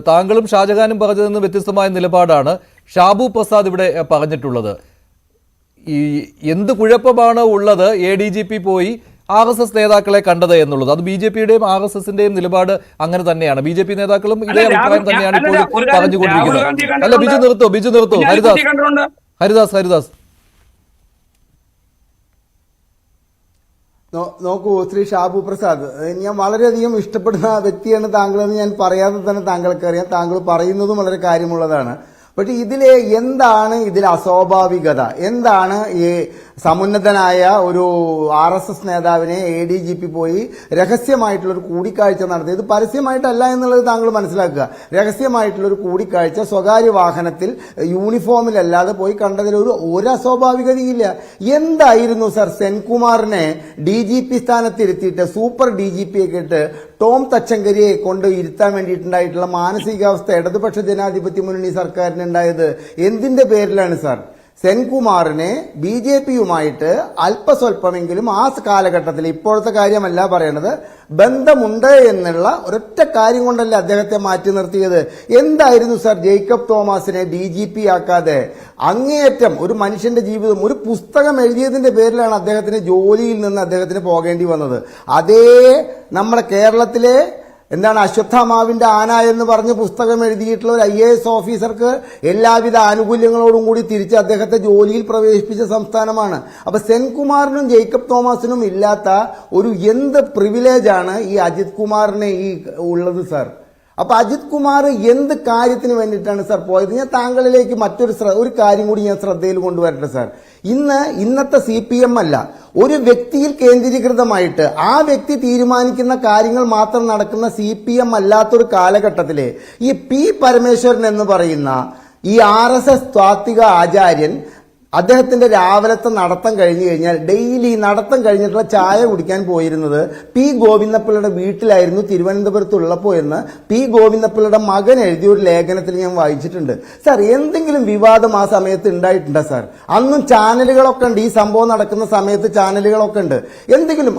താങ്കളും ഷാജഹാനും പറഞ്ഞതിൽ നിന്ന് വ്യത്യസ്തമായ നിലപാടാണ് ഷാബു പ്രസാദ് ഇവിടെ പറഞ്ഞിട്ടുള്ളത്. ഈ എന്ത് കുഴപ്പമാണ് ഉള്ളത് ADGP പോയി RSS നേതാക്കളെ കണ്ടത് എന്നുള്ളത്? അത് BJPയുടെയും RSSന്റെയും നിലപാട് അങ്ങനെ തന്നെയാണ്. BJP നേതാക്കളും ഇതേ അഭിപ്രായം തന്നെയാണ് ഇപ്പോൾ പറഞ്ഞുകൊണ്ടിരിക്കുന്നത്. അല്ല, ബിജു നിർത്തോ. ഹരിദാസ് നോക്കൂ ശ്രീ ഷാബു പ്രസാദ്, ഞാൻ വളരെയധികം ഇഷ്ടപ്പെടുന്ന വ്യക്തിയാണ് താങ്കളെന്ന് ഞാൻ പറയാതെ തന്നെ താങ്കൾക്കറിയാം. താങ്കൾ പറയുന്നതും വളരെ കാര്യമുള്ളതാണ്. പക്ഷെ ഇതിലെ എന്താണ് ഇതിൽ അസ്വാഭാവികത? എന്താണ് ഈ സമുന്നതനായ ഒരു RSS നേതാവിനെ ADGP പോയി രഹസ്യമായിട്ടുള്ളൊരു കൂടിക്കാഴ്ച നടത്തിയത്? പരസ്യമായിട്ടല്ല എന്നുള്ളത് താങ്കൾ മനസ്സിലാക്കുക. രഹസ്യമായിട്ടുള്ളൊരു കൂടിക്കാഴ്ച സ്വകാര്യ വാഹനത്തിൽ യൂണിഫോമിലല്ലാതെ പോയി കണ്ടതിൽ ഒരു അസ്വാഭാവികതയില്ല. എന്തായിരുന്നു സർ സെൻകുമാറിനെ DGP സ്ഥാനത്തിരുത്തിയിട്ട് സൂപ്പർ DGPയൊക്കെ ഇട്ട് ടോം തച്ചങ്കരിയെ കൊണ്ട് ഇരുത്താൻ വേണ്ടിയിട്ടുണ്ടായിട്ടുള്ള മാനസികാവസ്ഥ ഇടതുപക്ഷ ജനാധിപത്യ മുന്നണി സർക്കാരിനുണ്ടായത് എന്തിന്റെ പേരിലാണ് സാർ? സെൻകുമാറിനെ BJPയുമായിട്ട് അല്പസ്വല്പമെങ്കിലും ആ കാലഘട്ടത്തിൽ, ഇപ്പോഴത്തെ കാര്യമല്ല പറയണത്, ബന്ധമുണ്ട് എന്നുള്ള ഒരൊറ്റ കാര്യം കൊണ്ടല്ലേ അദ്ദേഹത്തെ മാറ്റി നിർത്തിയത്? എന്തായിരുന്നു സാർ ജേക്കബ് തോമസിനെ DGP ആക്കാതെ അങ്ങേയറ്റം ഒരു മനുഷ്യന്റെ ജീവിതം, ഒരു പുസ്തകം എഴുതിയതിന്റെ പേരിലാണ് അദ്ദേഹത്തിന് ജോലിയിൽ നിന്ന് അദ്ദേഹത്തിന് പോകേണ്ടി വന്നത്. അതേ നമ്മുടെ കേരളത്തിലെ അശ്വത്ഥാമാവിന്റെ ആന എന്ന് പറഞ്ഞ് പുസ്തകം എഴുതിയിട്ടുള്ള ഒരു IAS ഓഫീസർക്ക് എല്ലാവിധ ആനുകൂല്യങ്ങളോടും കൂടി തിരിച്ച് അദ്ദേഹത്തെ ജോലിയിൽ പ്രവേശിപ്പിച്ച സംസ്ഥാനമാണ്. അപ്പൊ സെൻകുമാറിനും ജേക്കബ് തോമസിനും ഇല്ലാത്ത ഒരു എന്ത് പ്രിവിലേജാണ് ഈ അജിത് കുമാറിന് ഈ ഉള്ളത് സാർ? അപ്പൊ അജിത് കുമാർ എന്ത് കാര്യത്തിന് വേണ്ടിയിട്ടാണ് സാർ പോയത്? ഞാൻ താങ്കളിലേക്ക് ഒരു കാര്യം കൂടി ഞാൻ ശ്രദ്ധയിൽ കൊണ്ടുവരട്ടെ സാർ. ഇന്നത്തെ CPM അല്ല, ഒരു വ്യക്തിയിൽ കേന്ദ്രീകൃതമായിട്ട് ആ വ്യക്തി തീരുമാനിക്കുന്ന കാര്യങ്ങൾ മാത്രം നടക്കുന്ന CPM അല്ലാത്തൊരു കാലഘട്ടത്തില് ഈ P പരമേശ്വരൻ എന്ന് പറയുന്ന ഈ RSS താത്വിക ആചാര്യൻ അദ്ദേഹത്തിന്റെ രാവിലത്തെ നടത്തം കഴിഞ്ഞു കഴിഞ്ഞാൽ ഡെയിലി നടത്തം കഴിഞ്ഞിട്ടുള്ള ചായ കുടിക്കാൻ പോയിരുന്നത് P ഗോവിന്ദപ്പിള്ളയുടെ വീട്ടിലായിരുന്നു തിരുവനന്തപുരത്തുള്ളപ്പോ എന്ന് P ഗോവിന്ദപ്പിള്ളയുടെ മകൻ എഴുതിയ ഒരു ലേഖനത്തിൽ ഞാൻ വായിച്ചിട്ടുണ്ട്. സാർ, എന്തെങ്കിലും വിവാദം ആ സമയത്ത് ഉണ്ടായിട്ടുണ്ടോ സാർ? അന്നും ചാനലുകളൊക്കെ ഉണ്ട്, ഈ സംഭവം നടക്കുന്ന സമയത്ത് ചാനലുകളൊക്കെ ഉണ്ട്. എന്തെങ്കിലും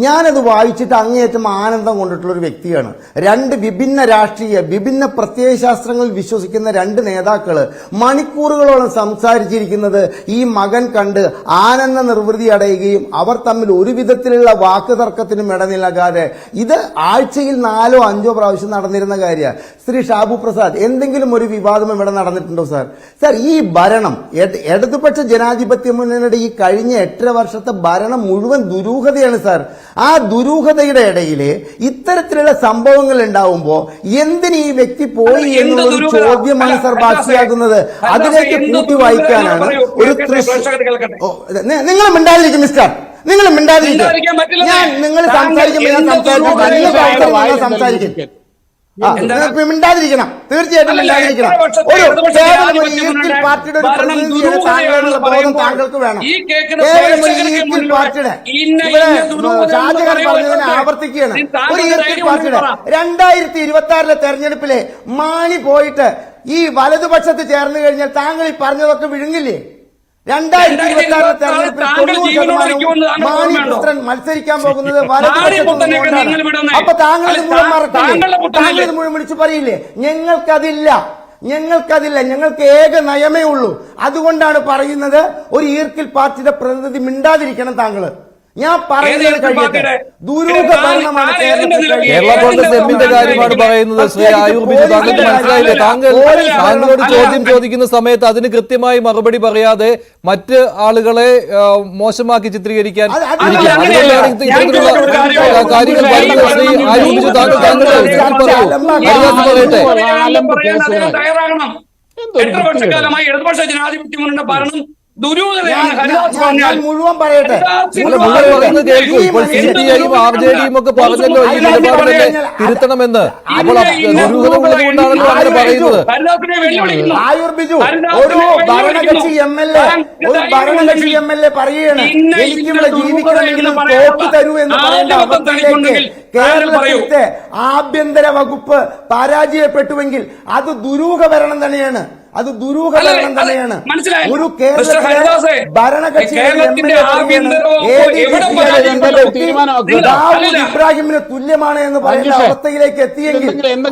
ഞാനത് വായിച്ചിട്ട് അങ്ങേയറ്റം ആനന്ദം കൊണ്ടിട്ടുള്ള ഒരു വ്യക്തിയാണ്. രണ്ട് വിഭിന്ന പ്രത്യയശാസ്ത്രങ്ങളിൽ വിശ്വസിക്കുന്ന രണ്ട് നേതാക്കള് മണിക്കൂറുകളോളം സംസാരിച്ചിരിക്കുന്നത് ഈ മകൻ കണ്ട് ആനന്ദ നിർവൃതി അടയുകയും അവർ തമ്മിൽ ഒരു വിധത്തിലുള്ള വാക്ക് തർക്കത്തിനും ഇടനിലകാതെ ഇത് ആഴ്ചയിൽ 4 or 5 പ്രാവശ്യം നടന്നിരുന്ന കാര്യമാണ്. ശ്രീ ഷാബു പ്രസാദ്, എന്തെങ്കിലും ഒരു വിവാദം ഇവിടെ നടന്നിട്ടുണ്ടോ സാർ? സാർ, ഈ ഭരണം ഇടതുപക്ഷ ജനാധിപത്യ മുന്നണിയുടെ ഈ കഴിഞ്ഞ 8 വർഷത്തെ ഭരണം മുഴുവൻ ദുരൂഹതയാണ് സാർ. ആ ദുരൂഹതയുടെ ഇടയിൽ ഇത്തരത്തിലുള്ള സംഭവങ്ങൾ ഉണ്ടാവുമ്പോൾ എന്തിന് ഈ വ്യക്തി പോയി എന്നുള്ളൊരു ചോദ്യമാണ് സാർ ബാക്കിയാകുന്നത്. അതിലേക്ക് കൂട്ടി വായിക്കാനാണ് നിങ്ങൾ മിണ്ടാതിരിക്കും മിസ്റ്റർ, നിങ്ങൾ മിണ്ടാതിരിക്കും. നിങ്ങൾ സംസാരിക്കും മിണ്ടാതിരിക്കണം, തീർച്ചയായിട്ടും മിണ്ടാതിരിക്കണം. ഒരു പാർട്ടിയുടെ ഒരു പ്രതിനിധിയുടെ താങ്കളുടെ ബോധം താങ്കൾക്ക് വേണം. കേവലം ഒരു ഈർക്കിൽ പാർട്ടിയുടെ ഷാജഹാൻ പറഞ്ഞതിനെ ആവർത്തിക്കുകയാണ്. ഒരു ഈർക്കിൽ പാർട്ടിയുടെ 2026 തെരഞ്ഞെടുപ്പിലെ മാണി പോയിട്ട് ഈ വലതുപക്ഷത്ത് ചേർന്ന് കഴിഞ്ഞാൽ താങ്കൾ ഈ പറഞ്ഞതൊക്കെ വിഴുങ്ങില്ലേ? 2026 തെരഞ്ഞെടുപ്പിൽ 90% മാണിപുത്രൻ മത്സരിക്കാൻ പോകുന്നത് വലതുപക്ഷത്ത്. അപ്പൊ താങ്കൾ മുഴുവൻ മറക്കില്ലേ? താങ്കൾ മുഴുവൻ വിളിച്ചു പറയില്ലേ ഞങ്ങൾക്കതില്ല, ഞങ്ങൾക്ക് ഏക നയമേ ഉള്ളൂ. അതുകൊണ്ടാണ് പറയുന്നത് ഒരു ഈർക്കിൽ പാർട്ടിയുടെ പ്രതിനിധി മിണ്ടാതിരിക്കണം. താങ്കൾ ഞാൻ പറയുന്നത് കഴിയട്ടെ. ദുരൂഹ ഭരണമാണ് കേരളത്തിൽ കേരള കോൺഗ്രസ് എമ്മിന്റെ കാര്യമാണ് പറയുന്നത്. ശ്രീ ആയൂർ ബിജു, താങ്കൾക്ക് മനസ്സിലായില്ലേ? താങ്കളോട് ചോദ്യം ചോദിക്കുന്ന സമയത്ത് അതിന് കൃത്യമായി മറുപടി പറയാതെ മറ്റ് ആളുകളെ മോശമാക്കി ചിത്രീകരിക്കാൻ അതുകൊണ്ടാണ് ഇത്തരത്തിലുള്ള കാര്യങ്ങൾ പറയുന്നത്. ശ്രീ ആയൂർ ബിജു, താങ്കൾ പറയട്ടെ. എത്ര വർഷക്കാലമായി ഇടതുപക്ഷ ജനാധിപത്യ മുന്നണിയുടെ ഭരണം ദുരൂഹതയാണ് ഹരിദാസ് ഞാൻ പറഞ്ഞാൽ. മുഴുവൻ പറയട്ടെ. മുഴുവൻ പറയുന്നത് കേൾക്കൂ. ഇപ്പോൾ CPI-യും RJD-യും ഒക്കെ പറഞ്ഞല്ലോ ഈ നിലപാട് തന്നെ തിരുത്തണമെന്ന്. അപ്പോൾ ദുരൂഹത ഉള്ളത് കൊണ്ടാണല്ലോ അങ്ങനെ പറയുന്നത്. ഹരിദാസിനെ വെല്ലുവിളിക്കുന്നു. ആയൂർ ബിജു ഒരു ഭരണകക്ഷി MLA പറയുകയാണ് എനിക്കിവിടെ ജീവിക്കണമെങ്കിലും തോക്ക് തരൂ എന്ന് പറയേണ്ട അവസ്ഥയിലേക്ക് കേരളത്തിലെ ആഭ്യന്തര വകുപ്പ് പരാജയപ്പെട്ടുവെങ്കിൽ അത് ദുരൂഹ ഭരണം തന്നെയാണ്. അത് ദുരൂഹഭരണം തന്നെയാണ്. ഒരു കേരളത്തിലെ ഭരണകക്ഷി ദാവൂദ് ഇബ്രാഹിമിന് തുല്യമാണ് എന്ന് പറയുന്ന അവസ്ഥയിലേക്ക് എത്തിയെങ്കിൽ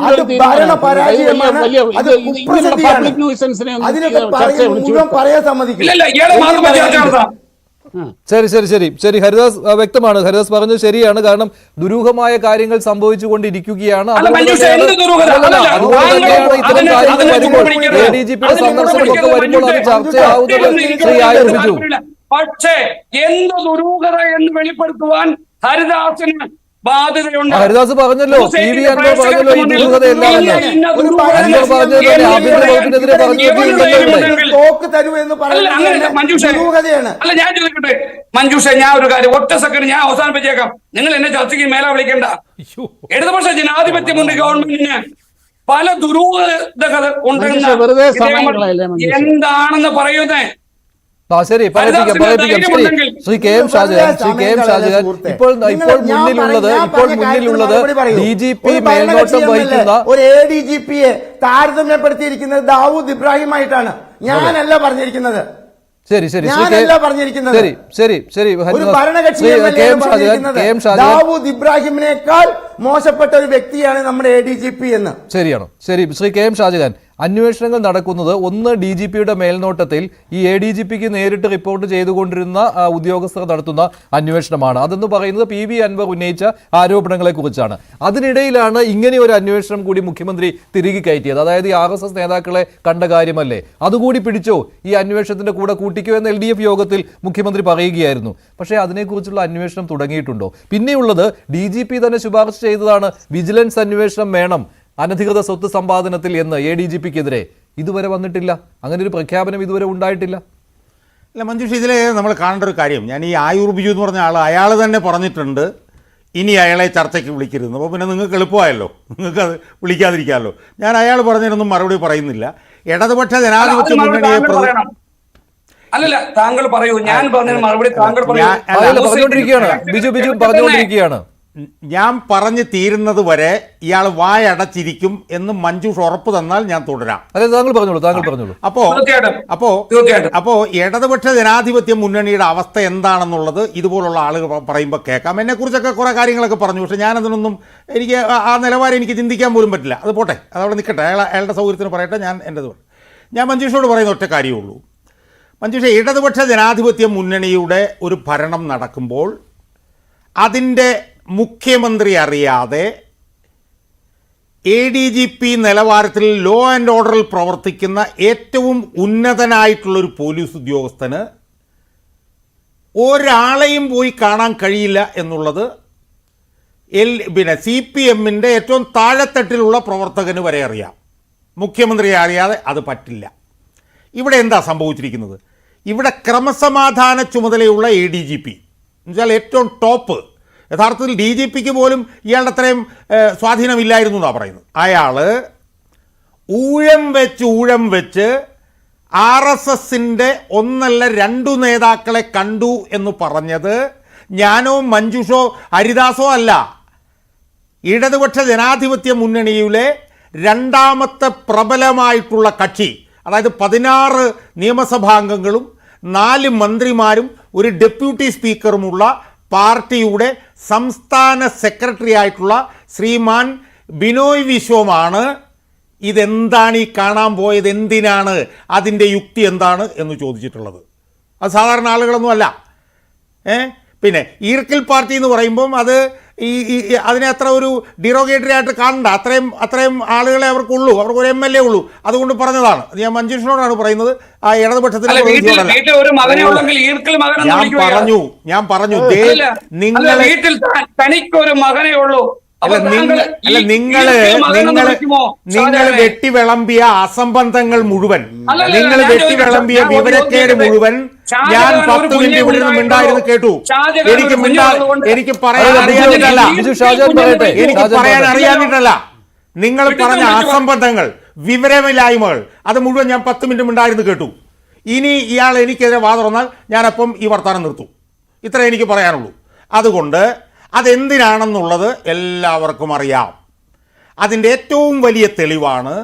അത് ഭരണ പരാജയമാണ്. അത് കുപ്രസിദ്ധിയാണ്. അതിനൊക്കെ മുഴുവൻ പറയാൻ സമ്മതിക്കില്ല. ശരി ശരി ശരി ശരി ഹരിദാസ് വ്യക്തമാണ്. ഹരിദാസ് പറഞ്ഞത് ശരിയാണ്. കാരണം ദുരൂഹമായ കാര്യങ്ങൾ സംഭവിച്ചുകൊണ്ടിരിക്കുകയാണ്. അതുകൊണ്ട് തന്നെയാണ് ഇത്തരം കാര്യങ്ങൾ വരുമ്പോൾ ADGP-യുടെ സന്ദർശനമൊക്കെ വരുമ്പോൾ അത് ചർച്ചയാവുന്നത്. ശ്രീ ആയൂർ ബിജു, പക്ഷേ എന്ത് ദുരൂഹത എന്ന് വെളിപ്പെടുത്തുവാൻ ഹരിദാസിന് ബാധ്യതയുണ്ട്. ഹരിദാസ് പറഞ്ഞല്ലോ, PV അൻവർ പറഞ്ഞല്ലോ ഈ ദുരൂഹതയെല്ലാമെന്ന്. അൻവർ പറഞ്ഞത് തന്നെ ആഭ്യന്തര വകുപ്പിനെതിരെ അല്ല. ഞാൻ ചോദിക്കട്ടെ മഞ്ജുഷ, ഞാൻ ഒരു കാര്യം ഒറ്റ സെക്കൻഡ് ഞാൻ അവസാനിപ്പിച്ചേക്കാം. നിങ്ങൾ എന്നെ ചർച്ചയ്ക്ക് മേലെ വിളിക്കേണ്ട. ഇടതുപക്ഷ ജനാധിപത്യ മുന്നണി ഗവൺമെന്റിന് പല ദുരൂഹതകൾ ഉണ്ടെന്ന് എന്താണെന്ന് പറയുന്നേ. ശരി, പറയിപ്പിക്കാം. ശ്രീ KM ഷാജഹാൻ, ഇപ്പോൾ മുന്നിലുള്ളത് DGP മേൽനോട്ടം വഹിക്കുന്ന ഒരു ADGP-യെ താരതമ്യപ്പെടുത്തിയിരിക്കുന്നത് ദാവൂദ് ഇബ്രാഹിമായിട്ടാണ്. ഞാനല്ല പറഞ്ഞിരിക്കുന്നത്. ശരി ശരി പറഞ്ഞിരിക്കുന്നത് ശരി ശരി ഒരു ഭരണകക്ഷി ദാവൂദ് ഇബ്രാഹിമിനേക്കാൾ മോശപ്പെട്ട ഒരു വ്യക്തിയാണ് നമ്മുടെ ADGP എന്ന്. ശരിയാണോ? ശരി. ശ്രീ KM ഷാജഹാൻ, അന്വേഷണങ്ങൾ നടക്കുന്നത് ഒന്ന് DGP-യുടെ മേൽനോട്ടത്തിൽ ഈ ADGP-ക്ക് നേരിട്ട് റിപ്പോർട്ട് ചെയ്തുകൊണ്ടിരുന്ന ഉദ്യോഗസ്ഥർ നടത്തുന്ന അന്വേഷണമാണ്. അതെന്ന് പറയുന്നത് PV അൻവർ ഉന്നയിച്ച ആരോപണങ്ങളെ കുറിച്ചാണ്. അതിനിടയിലാണ് ഇങ്ങനെ ഒരു അന്വേഷണം കൂടി മുഖ്യമന്ത്രി തിരികെ കയറ്റിയത്. അതായത് ഈ RSS നേതാക്കളെ കണ്ട കാര്യമല്ലേ, അതുകൂടി പിടിച്ചോ, ഈ അന്വേഷണത്തിന്റെ കൂടെ കൂട്ടിക്കോ എന്ന് LDF യോഗത്തിൽ മുഖ്യമന്ത്രി പറയുകയായിരുന്നു. പക്ഷേ അതിനെക്കുറിച്ചുള്ള അന്വേഷണം തുടങ്ങിയിട്ടുണ്ടോ? പിന്നെയുള്ളത് DGP തന്നെ ശുപാർശ ചെയ്തതാണ് വിജിലൻസ് അന്വേഷണം വേണം അനധികൃത സ്വത്ത് സമ്പാദനത്തിൽ എന്ന് ADGP-ക്കെതിരെ. ഇതുവരെ വന്നിട്ടില്ല, അങ്ങനെ ഒരു പ്രഖ്യാപനം ഇതുവരെ ഉണ്ടായിട്ടില്ല. അല്ല മഞ്ജുഷ്, ഇതിൽ നമ്മൾ കാണേണ്ട ഒരു കാര്യം, ഞാൻ ഈ ആയൂർ ബിജു എന്ന് പറഞ്ഞ അയാൾ തന്നെ പറഞ്ഞിട്ടുണ്ട് ഇനി അയാളെ ചർച്ചയ്ക്ക് വിളിക്കരുത്. അപ്പോൾ പിന്നെ നിങ്ങൾക്ക് എളുപ്പമായല്ലോ, നിങ്ങൾക്ക് അത് വിളിക്കാതിരിക്കാമല്ലോ. ഞാൻ അയാൾ പറഞ്ഞതിനൊന്നും മറുപടി പറയുന്നില്ല. ഇടതുപക്ഷ ജനാധിപത്യ മുന്നണിയെ അല്ലല്ല, താങ്കൾ പറയൂ. ഞാൻ പറഞ്ഞതിന് മറുപടി താങ്കൾ പറഞ്ഞുകൊണ്ടിരിക്കുകയാണ്. ഞാൻ പറഞ്ഞു തീരുന്നത് വരെ ഇയാൾ വായടച്ചിരിക്കും എന്ന് മഞ്ജുഷ് ഉറപ്പ് തന്നാൽ ഞാൻ തുടരാം. അതെ, താങ്കൾ പറഞ്ഞോളൂ. അപ്പോ ഇടതുപക്ഷ ജനാധിപത്യ മുന്നണിയുടെ അവസ്ഥ എന്താണെന്നുള്ളത് ഇതുപോലുള്ള ആളുകൾ പറയുമ്പോൾ കേൾക്കാം. എന്നെക്കുറിച്ചൊക്കെ കുറേ കാര്യങ്ങളൊക്കെ പറഞ്ഞു. പക്ഷേ ഞാനതിനൊന്നും എനിക്ക് ആ നിലവാരം എനിക്ക് ചിന്തിക്കാൻ പോലും പറ്റില്ല. അത് പോട്ടെ, അതവിടെ നിൽക്കട്ടെ. അയാളുടെ സൗകര്യത്തിന് പറയട്ടെ. ഞാൻ മഞ്ജുഷോട് പറയുന്ന ഒറ്റ കാര്യമുള്ളൂ. മഞ്ജുഷ, ഇടതുപക്ഷ ജനാധിപത്യ മുന്നണിയുടെ ഒരു ഭരണം നടക്കുമ്പോൾ അതിൻ്റെ മുഖ്യമന്ത്രി അറിയാതെ ADGP നിലവാരത്തിൽ ലോ ആൻഡ് ഓർഡറിൽ പ്രവർത്തിക്കുന്ന ഏറ്റവും ഉന്നതനായിട്ടുള്ളൊരു പോലീസ് ഉദ്യോഗസ്ഥന് ഒരാളെയും പോയി കാണാൻ കഴിയില്ല എന്നുള്ളത് CPM-ന്റെ ഏറ്റവും താഴെത്തട്ടിലുള്ള പ്രവർത്തകന് വരെ അറിയാം. മുഖ്യമന്ത്രിയെ അറിയാതെ അത് പറ്റില്ല. ഇവിടെ എന്താ സംഭവിച്ചിരിക്കുന്നത്? ഇവിടെ ക്രമസമാധാന ചുമതലയുള്ള ADGP എന്നുവെച്ചാൽ ഏറ്റവും ടോപ്പ്, യഥാർത്ഥത്തിൽ DGP-ക്ക് പോലും ഇയാളുടെ അത്രയും സ്വാധീനമില്ലായിരുന്നു എന്നാണ് പറയുന്നത്. അയാൾ ഊഴം വെച്ച് RSS-ന്റെ ഒന്നല്ല 2 നേതാക്കളെ കണ്ടു എന്ന് പറഞ്ഞത് ഞാനോ മഞ്ജുഷോ ഹരിദാസോ അല്ല. ഇടതുപക്ഷ ജനാധിപത്യ മുന്നണിയിലെ രണ്ടാമത്തെ പ്രബലമായിട്ടുള്ള കക്ഷി, അതായത് 16 നിയമസഭാംഗങ്ങളും 4 മന്ത്രിമാരും ഒരു ഡെപ്യൂട്ടി സ്പീക്കറുമുള്ള പാർട്ടിയുടെ സംസ്ഥാന സെക്രട്ടറി ആയിട്ടുള്ള ശ്രീമാൻ ബിനോയ് വിശ്വമാണ് ഇതെന്താണ് ഈ കാണാൻ പോയത്, എന്തിനാണ്, അതിൻ്റെ യുക്തി എന്താണ് എന്ന് ചോദിച്ചിട്ടുള്ളത്. അത് സാധാരണ ആളുകളൊന്നും അല്ല. പിന്നെ ഈർക്കിൽ പാർട്ടി എന്ന് പറയുമ്പം അത് അതിനെ അത്ര ഒരു ഡിറോഗേറ്ററി ആയിട്ട് കാണണ്ട. അത്രയും ആളുകളെ അവർക്കുള്ളൂ, അവർക്ക് ഒരു MLA ഉള്ളൂ. അതുകൊണ്ട് പറഞ്ഞതാണ്. അത് ഞാൻ മഞ്ജുഷിനോടാണ് പറയുന്നത്. ആ ഇടതുപക്ഷത്തിന് ഞാൻ പറഞ്ഞു നിങ്ങൾ വെട്ടിവിളമ്പിയ അസംബന്ധങ്ങൾ മുഴുവൻ, നിങ്ങൾ വെട്ടിവിളമ്പിയ വിവരക്കേട് മുഴുവൻ ഞാൻ 10 മിനിറ്റ് ഇവിടെ നിന്ന് മിണ്ടായിരുന്നു കേട്ടു. എനിക്ക് പറയാൻ അറിയാഞ്ഞിട്ടല്ല. നിങ്ങൾ പറഞ്ഞ അസംബന്ധങ്ങൾ, വിവരമില്ലായ്മകൾ, അത് മുഴുവൻ ഞാൻ 10 മിനിറ്റ് മിണ്ടായിരുന്നു കേട്ടു. ഇനി ഇയാൾ എനിക്കെതിരെ വാതുറന്നാൽ ഞാനപ്പം ഈ വർത്താനം നിർത്തും. ഇത്ര എനിക്ക് പറയാനുള്ളൂ. അതുകൊണ്ട് അതെന്തിനാണെന്നുള്ളത് എല്ലാവർക്കും അറിയാം. അതിൻ്റെ ഏറ്റവും വലിയ തെളിവാണ്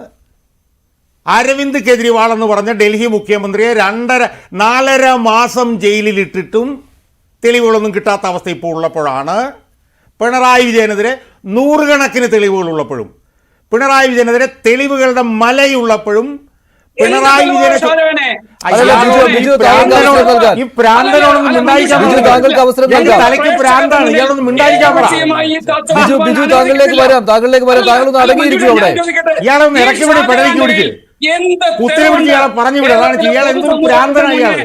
അരവിന്ദ് കെജ്രിവാൾ എന്ന് പറഞ്ഞ ഡൽഹി മുഖ്യമന്ത്രിയെ 4.5 മാസം ജയിലിലിട്ടിട്ടും തെളിവുകളൊന്നും കിട്ടാത്ത അവസ്ഥ ഇപ്പോൾ ഉള്ളപ്പോഴാണ് പിണറായി വിജയനെതിരെ 100 കണക്കിന് തെളിവുകൾ ഉള്ളപ്പോഴും, പിണറായി വിജയനെതിരെ തെളിവുകളുടെ മലയുള്ളപ്പോഴും പിണറായി വിജയനെ ഈ പ്രാന്തനോടൊന്നും മിണ്ടായിരിക്കാൻ തലയ്ക്ക് പ്രാന്താണ്. ഇയാളൊന്നും മിണ്ടായിരിക്കാൻ താങ്കളൊന്ന് അടങ്ങിയിരിക്കും അവിടെ. ഇയാളൊന്ന് ഇറക്കി വിടി, പെടലിക്ക് പിടിച്ച് കുത്തിരി പിടിച്ച് ഇയാളെ പറഞ്ഞു വിടുക. അതാണ് ഇയാൾ എന്തൊരു പ്രാന്തനാണ് ഇയാള്.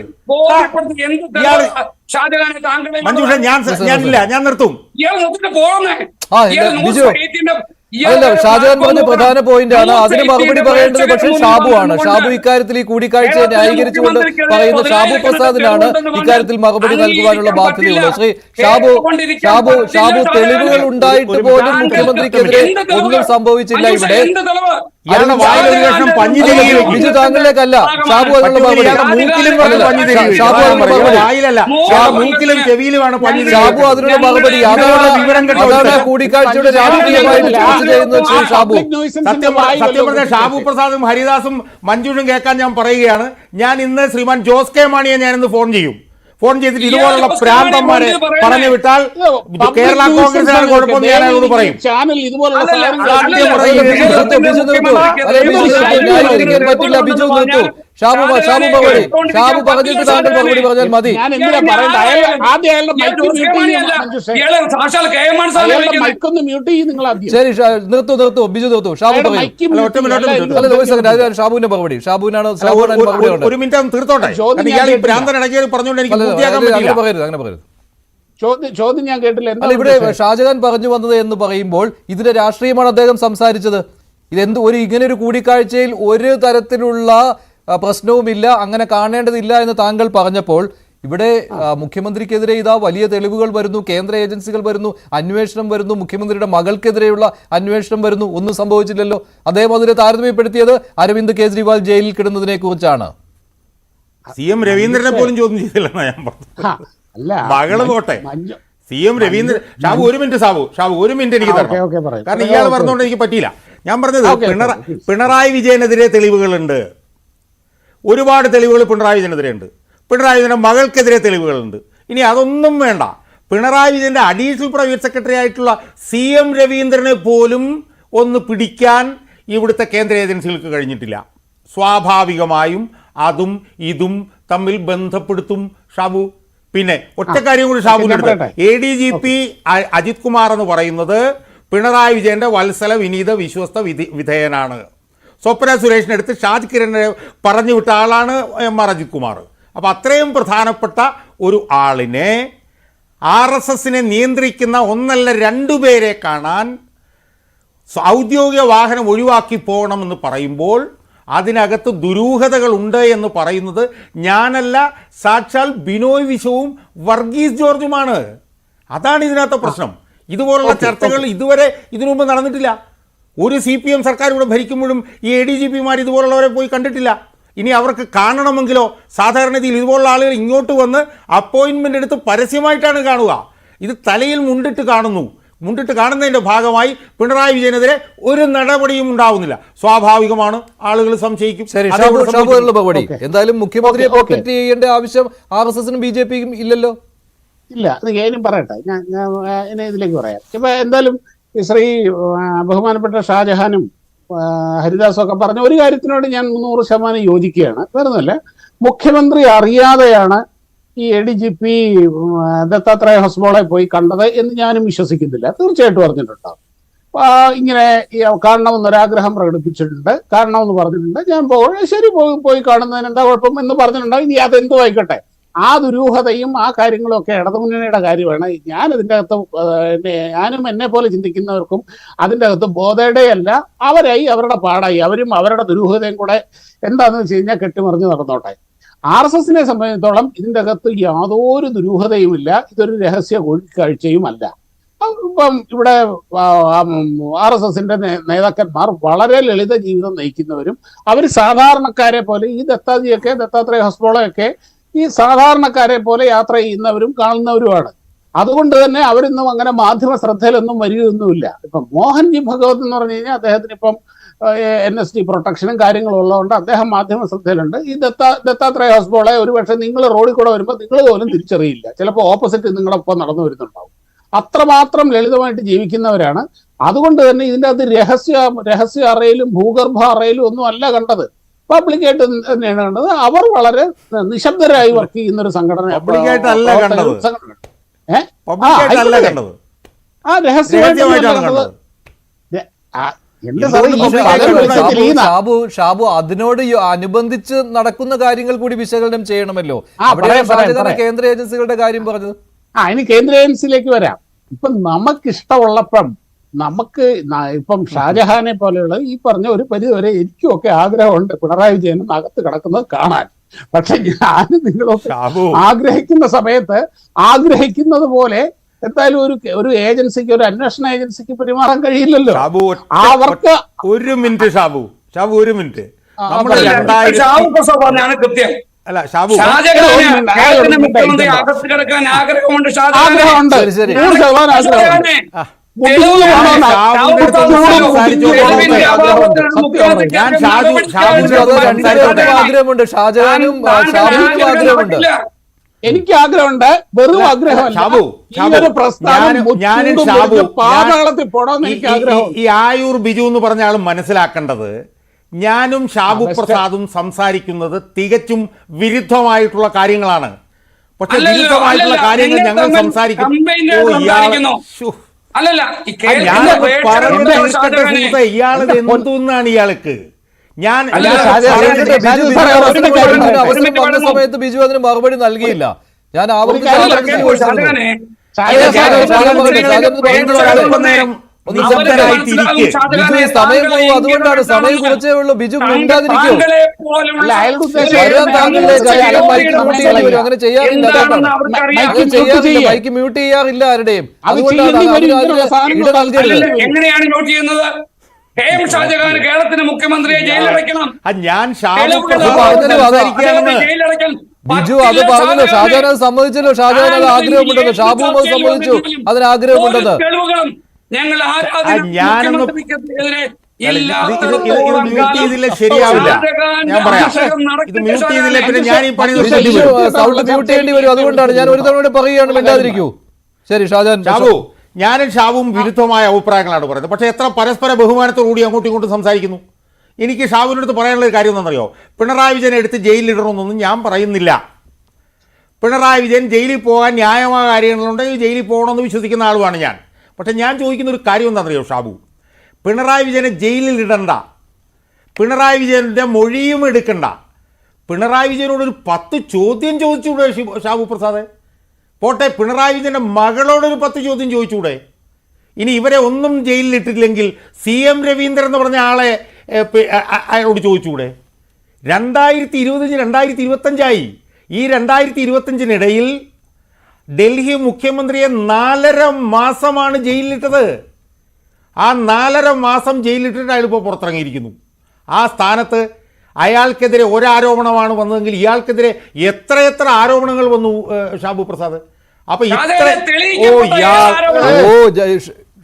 മഞ്ജുഷ ഞാൻ നിർത്തും. അല്ല, ഷാജഹാൻ പറഞ്ഞ പ്രധാന പോയിന്റ് ആണ്. അതിന് മറുപടി പറയേണ്ടത് പക്ഷേ ഷാബു ആണ്. ഷാബു ഇക്കാര്യത്തിൽ ഈ കൂടിക്കാഴ്ചയെ ന്യായീകരിച്ചുകൊണ്ട് പറയുന്ന ഷാബു പ്രസാദിനാണ് ഇക്കാര്യത്തിൽ മറുപടി നൽകുവാനുള്ള ബാധ്യതയുള്ളത്. ശ്രീ ഷാബു തെളിവുകൾ ഉണ്ടായിട്ട് പോലും മുഖ്യമന്ത്രിക്കെതിരെ ഒന്നും സംഭവിച്ചില്ല. ഇവിടെ ബിജു താങ്കളിലേക്കല്ല, ഷാബു അതിനുള്ള മറുപടി. ഷാബു അതിനുള്ള മറുപടി. അതാണ് കൂടിക്കാഴ്ചയുടെ രാഷ്ട്രീയമായിട്ട് ചർച്ച ചെയ്യുന്നത്. സത്യം പറഞ്ഞ ഷാബു പ്രസാദും ഹരിദാസും മഞ്ജുഷും കേൾക്കാൻ ഞാൻ പറയുകയാണ്. ഞാൻ ഇന്ന് ശ്രീമാൻ ജോസ് കെ മാണിയെ ഞാനിന്ന് ഫോൺ ചെയ്തിട്ട് ഇതുപോലുള്ള പ്രാന്തന്മാരെ പറഞ്ഞു വിട്ടാൽ കേരള കോൺഗ്രസ് കുഴപ്പമൊന്നും ഞാൻ അവരോട് പറയും. പറ്റില്ല. ബിജു നിർത്തൂ. ഷാബു പറഞ്ഞിട്ട് താങ്കൾ മറുപടി പറഞ്ഞാൽ മതി. ശരി, നിർത്തൂ. ബിജു നിർത്തൂ. ഷാബു പറയും. ഷാബുവിന്റെ മറുപടി. ഷാബുവിനാണ് ഒരു മിനിറ്റ് തീർത്തോട്ടെ. പറഞ്ഞുകൊണ്ട് എനിക്ക് അങ്ങനെ പറയരുത്. ചോദ്യം ഞാൻ കേട്ടില്ല. ഇവിടെ ഷാജഹാൻ പറഞ്ഞു വന്നത് എന്ന് പറയുമ്പോൾ ഇതിന്റെ രാഷ്ട്രീയമാണ് അദ്ദേഹം സംസാരിച്ചത്. ഇങ്ങനെ ഒരു കൂടിക്കാഴ്ചയിൽ ഒരു തരത്തിലുള്ള പ്രശ്നവുമില്ല, അങ്ങനെ കാണേണ്ടതില്ല എന്ന് താങ്കൾ പറഞ്ഞപ്പോൾ ഇവിടെ മുഖ്യമന്ത്രിക്കെതിരെ ഇതാ വലിയ തെളിവുകൾ വരുന്നു, കേന്ദ്ര ഏജൻസികൾ വരുന്നു, അന്വേഷണം വരുന്നു, മുഖ്യമന്ത്രിയുടെ മകൾക്കെതിരെയുള്ള അന്വേഷണം വരുന്നു. ഒന്നും സംഭവിച്ചില്ലല്ലോ. അദ്ദേഹം അതിനെ താരതമ്യപ്പെടുത്തിയത് അരവിന്ദ് കെജ്രിവാൾ ജയിലിൽ കിടന്നതിനെ കുറിച്ചാണ്. CM രവീന്ദ്രനെ പോലും ചോദ്യം ചെയ്തില്ലെന്നാ ഞാൻ പറഞ്ഞു. മകള് പോട്ടെ, CM രവീന്ദ്രൻ. ഷാബു ഒരു മിനിറ്റ് എനിക്ക് തരണം. കാരണം ഇയാൾ പറഞ്ഞുകൊണ്ട് എനിക്ക് പറ്റിയില്ല. ഞാൻ പറഞ്ഞത് പിണറായി വിജയനെതിരെ തെളിവുകളുണ്ട്, ഒരുപാട് തെളിവുകൾ പിണറായി വിജയനെതിരെ ഉണ്ട്. പിണറായി വിജയന്റെ മകൾക്കെതിരെ തെളിവുകളുണ്ട്. ഇനി അതൊന്നും വേണ്ട. പിണറായി വിജയന്റെ അഡീഷണൽ പ്രൈവറ്റ് സെക്രട്ടറി ആയിട്ടുള്ള CM രവീന്ദ്രനെ പോലും ഒന്ന് പിടിക്കാൻ ഇവിടുത്തെ കേന്ദ്ര ഏജൻസികൾക്ക് കഴിഞ്ഞിട്ടില്ല. സ്വാഭാവികമായും അതും ഇതും തമ്മിൽ ബന്ധപ്പെടുത്തും ഷാബു. പിന്നെ ഒറ്റ കാര്യം കൂടി ഷാബുവിന്റെ ADGP അജിത് കുമാർ എന്ന് പറയുന്നത് പിണറായി വിജയന്റെ വത്സല വിനീത വിശ്വസ്ത വിധേയനാണ്. സ്വപ്ന സുരേഷിനടുത്ത് ഷാജ് കിരണിനെ പറഞ്ഞു വിട്ട ആളാണ് MR അജിത് കുമാർ. അപ്പോൾ അത്രയും പ്രധാനപ്പെട്ട ഒരു ആളിനെ RSSനെ നിയന്ത്രിക്കുന്ന ഒന്നല്ല 2 പേരെ കാണാൻ ഔദ്യോഗിക വാഹനം ഒഴിവാക്കി പോകണമെന്ന് പറയുമ്പോൾ അതിനകത്ത് ദുരൂഹതകൾ ഉണ്ട് എന്ന് പറയുന്നത് ഞാനല്ല, സാക്ഷാൽ ബിനോയ് വിശ്വവും വർഗീസ് ജോർജുമാണ്. അതാണ് ഇതിനകത്തെ പ്രശ്നം. ഇതുപോലുള്ള ചർച്ചകൾ ഇതുവരെ ഇതിനു മുമ്പ് നടന്നിട്ടില്ല. ഒരു CPM സർക്കാർ ഇവിടെ ഭരിക്കുമ്പോഴും ഈ ADGPമാർ ഇതുപോലുള്ളവരെ പോയി കണ്ടിട്ടില്ല. ഇനി അവർക്ക് കാണണമെങ്കിലോ സാധാരണ രീതിയിൽ ഇതുപോലുള്ള ആളുകൾ ഇങ്ങോട്ട് വന്ന് അപ്പോയിൻമെൻ്റ് എടുത്ത് പരസ്യമായിട്ടാണ് കാണുക. ഇത് തലയിൽ മുണ്ടിട്ട് കാണുന്നതിൻ്റെ ഭാഗമായി പിണറായി വിജയനെതിരെ ഒരു നടപടിയും ഉണ്ടാവുന്നില്ല. സ്വാഭാവികമാണ്, ആളുകൾ സംശയിക്കും. എന്തായാലും മുഖ്യമന്ത്രിയെ പ്രൊട്ടക്ട് ചെയ്യേണ്ട ആവശ്യം RSSനും BJPക്കും ഇല്ലല്ലോ. ഇല്ല, അത് ഞാനും പറയട്ടെ. ഞാൻ ഇതിലേക്ക് പറയാം. ഇപ്പൊ എന്തായാലും ശ്രീ ബഹുമാനപ്പെട്ട ഷാജഹാനും ഹരിദാസും ഒക്കെ പറഞ്ഞ ഒരു കാര്യത്തിനോട് ഞാൻ 100% യോജിക്കുകയാണ്. വേറൊന്നുമല്ല, മുഖ്യമന്ത്രി അറിയാതെയാണ് ഈ ADGP ദത്താത്രേയ ഹൊസ്ബോളെ പോയി കണ്ടത് എന്ന് ഞാനും വിശ്വസിക്കുന്നില്ല. തീർച്ചയായിട്ടും പറഞ്ഞിട്ടുണ്ടാവും. ഇങ്ങനെ കാണണമെന്നൊരാഗ്രഹം പ്രകടിപ്പിച്ചിട്ടുണ്ട്, കാണണമെന്ന് പറഞ്ഞിട്ടുണ്ട്. ഞാൻ ശരി പോയി കാണുന്നതിന് എന്താ കുഴപ്പം എന്ന് പറഞ്ഞിട്ടുണ്ടാവും. ഇനി അതെന്തോ ആയിക്കോട്ടെ. ആ ദുരൂഹതയും ആ കാര്യങ്ങളും ഒക്കെ ഇടതുമുന്നണിയുടെ കാര്യമാണ്. ഞാൻ ഇതിൻ്റെ അകത്ത് ഞാനും എന്നെ പോലെ ചിന്തിക്കുന്നവർക്കും അതിൻ്റെ അകത്ത് ബോധയുടെയല്ല, അവരായി അവരുടെ പാടായി, അവരും അവരുടെ ദുരൂഹതയും കൂടെ എന്താണെന്ന് വെച്ച് കഴിഞ്ഞാൽ കെട്ടിമറിഞ്ഞ് നടന്നോട്ടെ. RSSനെ സംബന്ധിച്ചിടത്തോളം ഇതിൻ്റെ അകത്ത് യാതൊരു ദുരൂഹതയുമില്ല. ഇതൊരു രഹസ്യ കൂടിക്കാഴ്ചയുമല്ല. ഇപ്പം ഇവിടെ RSSന്റെ നേതാക്കന്മാർ വളരെ ലളിത ജീവിതം നയിക്കുന്നവരും അവർ സാധാരണക്കാരെ പോലെ ഈ ദത്താത്രേയ ഹൊസ്ബോളയൊക്കെ ഈ സാധാരണക്കാരെ പോലെ യാത്ര ചെയ്യുന്നവരും കാണുന്നവരുമാണ്. അതുകൊണ്ട് തന്നെ അവരൊന്നും അങ്ങനെ മാധ്യമ ശ്രദ്ധയിലൊന്നും വരികയൊന്നുമില്ല. ഇപ്പം മോഹൻജി ഭഗവത് എന്ന് പറഞ്ഞു കഴിഞ്ഞാൽ അദ്ദേഹത്തിന് ഇപ്പം NSD പ്രൊട്ടക്ഷനും കാര്യങ്ങളും ഉള്ളതുകൊണ്ട് അദ്ദേഹം മാധ്യമ ശ്രദ്ധയിലുണ്ട്. ഈ ദത്താത്രേയ ഹൊസ്ബോളെ ഒരുപക്ഷെ നിങ്ങൾ റോഡിൽ കൂടെ വരുമ്പോൾ നിങ്ങൾ പോലും തിരിച്ചറിയില്ല. ചിലപ്പോൾ ഓപ്പോസിറ്റ് നിങ്ങളൊപ്പം നടന്നു വരുന്നുണ്ടാവും. അത്രമാത്രം ലളിതമായിട്ട് ജീവിക്കുന്നവരാണ്. അതുകൊണ്ട് തന്നെ ഇതിൻ്റെ അകത്ത് രഹസ്യ അറയിലും ഭൂഗർഭ അറയിലും ഒന്നും അല്ല കണ്ടത്, പബ്ലിക്കായിട്ട് തന്നെയാണ് കണ്ടത്. അവർ വളരെ നിശബ്ദരായി വർക്ക് ചെയ്യുന്ന ഒരു സംഘടന. ഷാബു അതിനോട് അനുബന്ധിച്ച് നടക്കുന്ന കാര്യങ്ങൾ കൂടി വിശകലനം ചെയ്യണമല്ലോ. കേന്ദ്ര ഏജൻസികളുടെ കാര്യം പറഞ്ഞത് ഇനി കേന്ദ്ര ഏജൻസിയിലേക്ക് വരാം. ഇപ്പൊ നമുക്കിഷ്ടമുള്ളപ്പം ഇപ്പം ഷാജഹാനെ പോലെയുള്ള ഈ പറഞ്ഞ ഒരു പരിധിവരെ എനിക്കുമൊക്കെ ആഗ്രഹമുണ്ട് പിണറായി വിജയനും അകത്ത് കിടക്കുന്നത് കാണാൻ. പക്ഷെ ഞാൻ നിങ്ങളൊക്കെ ആഗ്രഹിക്കുന്ന സമയത്ത് ആഗ്രഹിക്കുന്നത് പോലെ എന്തായാലും ഒരു ഏജൻസിക്ക്, ഒരു അന്വേഷണ ഏജൻസിക്ക് പെരുമാറാൻ കഴിയില്ലല്ലോ. അവർക്ക് ഒരു മിനിറ്റ് ഷാബു ഒരു മിനിറ്റ്. അല്ല ഷാബു ആഗ്രഹമുണ്ട്, ഷാജഹാനും ആഗ്രഹമുണ്ട്. എനിക്ക് ആഗ്രഹമുണ്ട്, വെറും ആഗ്രഹമല്ല. പാതാളത്തിൽ പോടാന്ന് എനിക്ക് ആഗ്രഹം. ഈ ആയൂർ ബിജു എന്ന് പറഞ്ഞ ആൾ മനസ്സിലാക്കേണ്ടത് ഞാനും ഷാബു പ്രസാദും സംസാരിക്കുന്നത് തികച്ചും വിരുദ്ധമായിട്ടുള്ള കാര്യങ്ങളാണ്. പക്ഷെ വിരുദ്ധമായിട്ടുള്ള കാര്യങ്ങൾ ഞങ്ങൾ സംസാരിക്കും. ഇയാളത് എന്തോന്നാണ് ഇയാൾക്ക്? ഞാൻ സമയത്ത് ബിജു അതിന് മറുപടി നൽകിയില്ല. ഞാൻ സമയം പോകും, അതുകൊണ്ടാണ് സമയം കുറച്ചേ ഉള്ളൂ. ബിജു മിണ്ടാതിരിക്കും. അങ്ങനെ ചെയ്യാറില്ല, മൈക്ക് മ്യൂട്ട് ചെയ്യാറില്ല ആരുടെയും. എങ്ങനെയാണ് നോട്ട് ചെയ്യുന്നത്? ഷാജഹാൻ കേരളത്തിന്റെ മുഖ്യമന്ത്രിയെ ജയിലടയ്ക്കണം. ബിജു അത് പറഞ്ഞല്ലോ, ഷാജഹാൻ അത് സമ്മതിച്ചല്ലോ. ഷാജഹാൻ അത് ആഗ്രഹമുണ്ടെന്ന്, ഷാബുവും അത് സമ്മതിച്ചു, അതിന് ആഗ്രഹമുണ്ടെന്ന്. ഞങ്ങൾ ശരിയാവില്ല, ഞാൻ പറയാം. ഇത് മ്യൂട്ട് ചെയ്തില്ല പിന്നെ ഞാൻ ഈ പണി സൗണ്ട് മ്യൂട്ട് ചെയ്യേണ്ടി വരും. അതുകൊണ്ടാണ് ഞാൻ ഒരു തവണ പറയുകയാണ്, മിണ്ടാതിരിക്കൂ. ശരി ഷാജഹാൻ. ഷാബു, ഞാനും ഷാബുവും വിരുദ്ധമായ അഭിപ്രായങ്ങളാണ് പറയുന്നത്. പക്ഷേ എത്ര പരസ്പര ബഹുമാനത്തോടുകൂടി അങ്ങോട്ടും ഇങ്ങോട്ടും സംസാരിക്കുന്നു. എനിക്ക് ഷാബുവിനടുത്ത് പറയാനുള്ള ഒരു കാര്യം എന്താണെന്നറിയോ? പിണറായി വിജയനെ എടുത്ത് ജയിലിലിടണമെന്നൊന്നും ഞാൻ പറയുന്നില്ല. പിണറായി വിജയൻ ജയിലിൽ പോകാൻ ന്യായമായ കാര്യങ്ങളുണ്ടെങ്കിൽ ജയിലിൽ പോകണമെന്ന് വിശ്വസിക്കുന്ന ആളുമാണ് ഞാൻ. പക്ഷേ ഞാൻ ചോദിക്കുന്ന ഒരു കാര്യം എന്താണെന്നറിയോ ഷാബു? പിണറായി വിജയനെ ജയിലിൽ ഇടണ്ട, പിണറായി വിജയൻ്റെ മൊഴിയും എടുക്കണ്ട. പിണറായി വിജയനോടൊരു 10 ചോദ്യം ചോദിച്ചുകൂടെ ഷാബു പ്രസാദ്? പോട്ടെ, പിണറായി വിജയൻ്റെ മകളോടൊരു 10 ചോദ്യം ചോദിച്ചുകൂടെ? ഇനി ഇവരെ ഒന്നും ജയിലിലിട്ടില്ലെങ്കിൽ CM രവീന്ദ്രൻ എന്ന് പറഞ്ഞ ആളെ അയാളോട് ചോദിച്ചുകൂടെ? 2020 2025 ഈ 2025 ഡൽഹി മുഖ്യമന്ത്രിയെ 4.5 മാസമാണ് ജയിലിലിട്ടത്. ആ 4.5 മാസം ജയിലിലിട്ടിട്ട് അയാൾ ഇപ്പോൾ പുറത്തിറങ്ങിയിരിക്കുന്നു. ആ സ്ഥാനത്ത് അയാൾക്കെതിരെ ഒരാരോപണമാണ് വന്നതെങ്കിൽ ഇയാൾക്കെതിരെ എത്ര ആരോപണങ്ങൾ വന്നു ഷാബു പ്രസാദ്? അപ്പൊ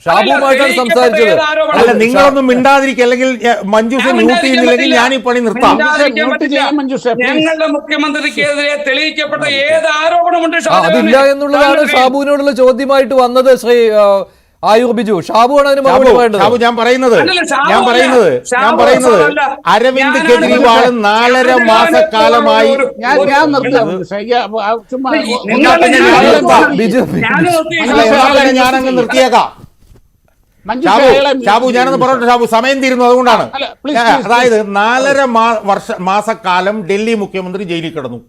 ഷാബുമായിട്ടാണ് സംസാരിച്ചത്. അല്ല, നിങ്ങളൊന്നും മിണ്ടാതിരിക്കുക, അല്ലെങ്കിൽ മഞ്ജുഷ മ്യൂട്ട് ചെയ്യുന്നില്ലെങ്കിൽ ഞാൻ ഈ പണി നിർത്താം. ഞങ്ങളുടെ മുഖ്യമന്ത്രിക്കെതിരെ തെളിയിക്കപ്പെട്ട ഏത് ആരോപണമുണ്ട്? അതില്ല എന്നുള്ളതാണ് ഷാബുവിനോടുള്ള ചോദ്യമായിട്ട് വന്നത് ശ്രീ ആയൂർ ബിജു. ഷാബുവാണ് അതിന് മറുപടി പറയേണ്ടത്. ഷാബു, ഞാൻ പറയുന്നത് അരവിന്ദ് കെജ്രിവാൾ 4.5 മാസക്കാലമായി ഞാനങ്ങ് നിർത്തിയേക്കാം. ഷാബു, ഞാനൊന്ന് പറഞ്ഞോട്ടെ ഷാബു, സമയം തീരുന്നു, അതുകൊണ്ടാണ്. അതായത് 4.5 മാസക്കാലം ഡൽഹി മുഖ്യമന്ത്രി ജയിലിൽ കിടന്നു.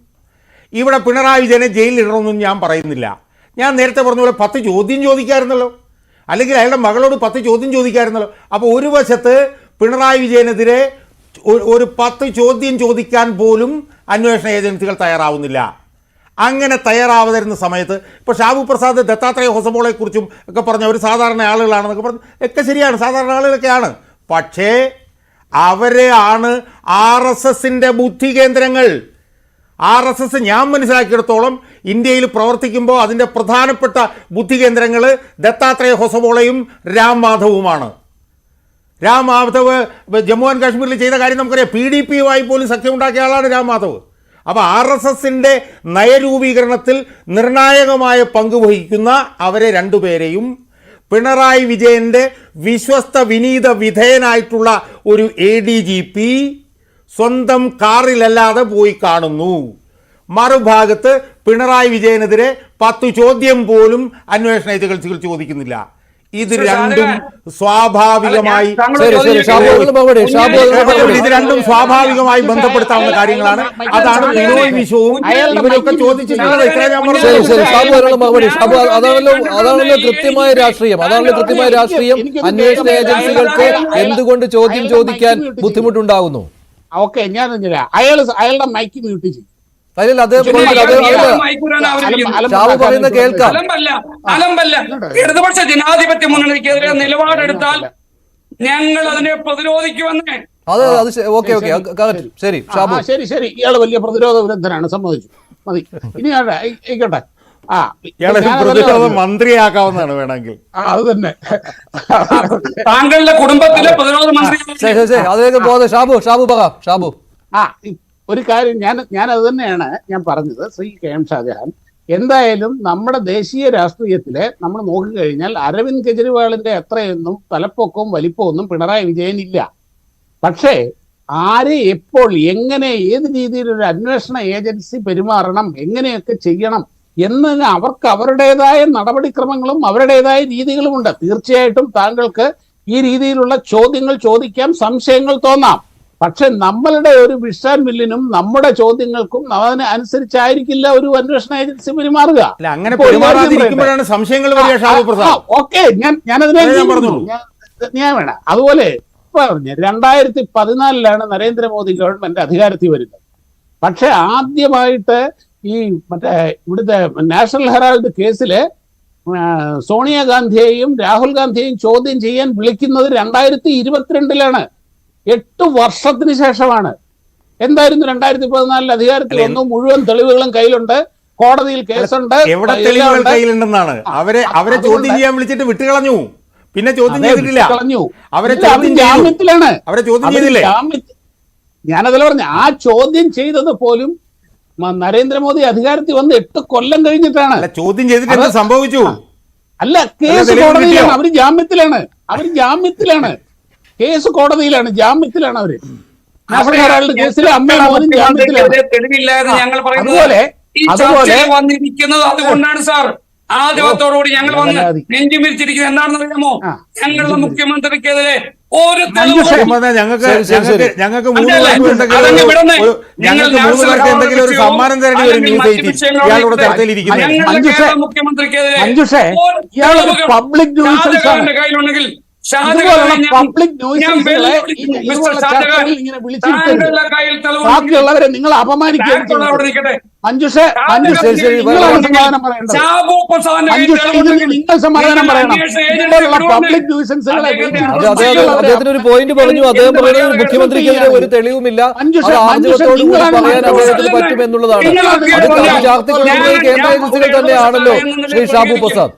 ഇവിടെ പിണറായി വിജയനെ ജയിലിലിടണമെന്നും ഞാൻ പറയുന്നില്ല. ഞാൻ നേരത്തെ പറഞ്ഞ പോലെ 10 ചോദ്യം ചോദിക്കാമായിരുന്നല്ലോ, അല്ലെങ്കിൽ അയാളുടെ മകളോട് 10 ചോദ്യം ചോദിക്കാമായിരുന്നല്ലോ. അപ്പോൾ ഒരു വശത്ത് പിണറായി വിജയനെതിരെ ഒരു 10 ചോദ്യം ചോദിക്കാൻ പോലും അന്വേഷണ ഏജൻസികൾ തയ്യാറാവുന്നില്ല. അങ്ങനെ തയ്യാറാവുന്ന സമയത്ത് ഇപ്പോൾ ഷാബു പ്രസാദ് ദത്താത്രേയ ഹൊസബോളെക്കുറിച്ചും ഒക്കെ പറഞ്ഞ ഒരു സാധാരണ ആളുകളാണെന്നൊക്കെ പറഞ്ഞു, ഒക്കെ ശരിയാണ്, സാധാരണ ആളുകളൊക്കെയാണ്. പക്ഷേ അവരെയാണ് RSSന്റെ ബുദ്ധി കേന്ദ്രങ്ങൾ. RSS ഞാൻ മനസ്സിലാക്കിയിടത്തോളം ഇന്ത്യയിൽ പ്രവർത്തിക്കുമ്പോൾ അതിൻ്റെ പ്രധാനപ്പെട്ട ബുദ്ധി കേന്ദ്രങ്ങൾ ദത്താത്രേയ ഹൊസബോളയും രാം മാധവുമാണ്. രാം മാധവ് ജമ്മു ആൻഡ് കാശ്മീരിൽ ചെയ്ത കാര്യം നമുക്കറിയാം. PDPയുമായി പോലും സഖ്യമുണ്ടാക്കിയ ആളാണ് രാം മാധവ്. അപ്പോൾ RSSന്റെ നയരൂപീകരണത്തിൽ നിർണായകമായ പങ്ക് വഹിക്കുന്ന അവരെ രണ്ടുപേരെയും പിണറായി വിജയൻ്റെ വിശ്വസ്ത വിനീത വിധേയനായിട്ടുള്ള ഒരു ADGP സ്വന്തം കാറിലല്ലാതെ പോയി കാണുന്നു. മറുഭാഗത്ത് പിണറായി വിജയനെതിരെ 10 ചോദ്യം പോലും അന്വേഷണ ഏജൻസികൾ ചോദിക്കുന്നില്ല. ഇത് രണ്ടും സ്വാഭാവികമായി സ്വാഭാവികമായി ബന്ധപ്പെടുത്താവുന്ന കാര്യങ്ങളാണ്. അതാണ് ബിനോയ് വിശ്വവും ഇവരൊക്കെ ചോദിച്ചിട്ടുള്ളത്. അതാണല്ലോ കൃത്യമായ രാഷ്ട്രീയം. അന്വേഷണ ഏജൻസികൾക്ക് എന്തുകൊണ്ട് ചോദ്യം ചോദിക്കാൻ ബുദ്ധിമുട്ടുണ്ടാകുന്നു? ഓക്കെ, ഞാൻ അയാളുടെ മൈക്ക് മ്യൂട്ട് ചെയ്യും. ഇടതുപക്ഷ ജനാധിപത്യ മുന്നണിക്കെതിരെ നിലപാടെടുത്താൽ ഞങ്ങൾ അതിനെ പ്രതിരോധിക്കുമെന്ന്. ശരി, ഇയാള് വലിയ പ്രതിരോധ വിരുദ്ധനാണ്, സമ്മതിച്ചു, മതി. ഇനി ആയിക്കോട്ടെ, മന്ത്രിയാക്കാവുന്നതാണ് വേണമെങ്കിൽ. അത് തന്നെ താങ്കളുടെ കുടുംബത്തിലെ പ്രതിരോധ മന്ത്രി. ഒരു കാര്യം ഞാൻ അത് തന്നെയാണ് ഞാൻ പറഞ്ഞത്. ശ്രീ KM ഷാജഹാൻ, എന്തായാലും നമ്മുടെ ദേശീയ രാഷ്ട്രീയത്തിലെ നമ്മൾ നോക്കിക്കഴിഞ്ഞാൽ അരവിന്ദ് കെജ്രിവാളിന്റെ അത്രയൊന്നും തലപ്പൊക്കവും വലിപ്പമൊന്നും പിണറായി വിജയൻ ഇല്ല. പക്ഷേ ആരെ എപ്പോൾ എങ്ങനെ ഏത് രീതിയിലൊരു അന്വേഷണ ഏജൻസി പെരുമാറണം, എങ്ങനെയൊക്കെ ചെയ്യണം എന്നതിന് അവർക്ക് അവരുടേതായ നടപടിക്രമങ്ങളും അവരുടേതായ രീതികളുമുണ്ട്. തീർച്ചയായിട്ടും താങ്കൾക്ക് ഈ രീതിയിലുള്ള ചോദ്യങ്ങൾ ചോദിക്കാം, സംശയങ്ങൾ തോന്നാം. പക്ഷെ നമ്മളുടെ ഒരു വിഷാൻ വില്ലിനും നമ്മുടെ ചോദ്യങ്ങൾക്കും അതിന് അനുസരിച്ചായിരിക്കില്ല ഒരു അന്വേഷണ ഏജൻസി പെരുമാറുക. ഓക്കെ, ഞാനതിനെ ഞാൻ വേണം. അതുപോലെ പറഞ്ഞ് 2014 നരേന്ദ്രമോദി ഗവൺമെന്റ് അധികാരത്തിൽ വരുന്നത്. പക്ഷെ ആദ്യമായിട്ട് ഈ ഇവിടുത്തെ നാഷണൽ ഹെറാൾഡ് കേസില് സോണിയാഗാന്ധിയെയും രാഹുൽ ഗാന്ധിയെയും ചോദ്യം ചെയ്യാൻ വിളിക്കുന്നത് 2022 8 വർഷത്തിന് ശേഷമാണ്. എന്തായിരുന്നു 2014 അധികാരത്തിൽ വന്നു, മുഴുവൻ തെളിവുകളും കയ്യിലുണ്ട്, കോടതിയിൽ കേസുണ്ട്. എവിടെ തെളിവുകൾ കയ്യിലുണ്ടെന്നാണ്? അവരെ ചോദ്യം ചെയ്യാൻ വിളിച്ചിട്ട് വിട്ടുകളഞ്ഞു, പിന്നെ ചോദ്യം ചെയ്തിട്ടില്ല. അവരെ ജാമ്യത്തിലാണ്, അവരെ ചോദ്യം ചെയ്തില്ലേ? ഞാനതിൽ പറഞ്ഞു, ആ ചോദ്യം ചെയ്തത് പോലും നരേന്ദ്രമോദി അധികാരത്തിൽ വന്ന് 8 കൊല്ലം കഴിഞ്ഞിട്ടാണ്. ചോദ്യം ചെയ്തിട്ട് സംഭവിച്ചു. അല്ല, കേസ് കോടതിയിലാണ്, അവര് ജാമ്യത്തിലാണ്, കേസ് കോടതിയിലാണ്, ജാമ്യത്തിലാണ് അവര്. നാഷണൽ ഹെറാൾഡ് കേസിലെ അമ്മയും മോനും ജാമ്യത്തിലാണ്. അതുപോലെ വന്നിരിക്കുന്നത് അതുകൊണ്ടാണ് സാർ. ആദ്യത്തോടുകൂടി ഞങ്ങൾ വന്ന് നെഞ്ചുമിരിച്ചിരിക്കുന്നത് എന്താണെന്ന് അറിയാമോ? ഞങ്ങളുടെ മുഖ്യമന്ത്രിക്കെതിരെ ഒരു ഞങ്ങൾക്ക് 3 പേർക്ക് എന്തെങ്കിലും ഒരു സമ്മാനം തരേണ്ടി വരും. മുഖ്യമന്ത്രിക്കെതിരെ പബ്ലിക് കയ്യിലുണ്ടെങ്കിൽ ബാക്കിയുള്ളവരെ നിങ്ങൾ അപമാനിക്കുകയാണ്. നിങ്ങൾ സമാധാനം പറയണം. പബ്ലിക് ന്യൂസൻസുകളെ അദ്ദേഹത്തിന് ഒരു പോയിന്റ് പറഞ്ഞു. അദ്ദേഹം പറയുന്നത് മുഖ്യമന്ത്രിക്കെതിരെ ഒരു തെളിവുമില്ല, പറ്റുമെന്നുള്ളതാണ്. കേന്ദ്ര ഏജൻസികൾ തന്നെയാണല്ലോ ശ്രീ ഷാബു പ്രസാദ്.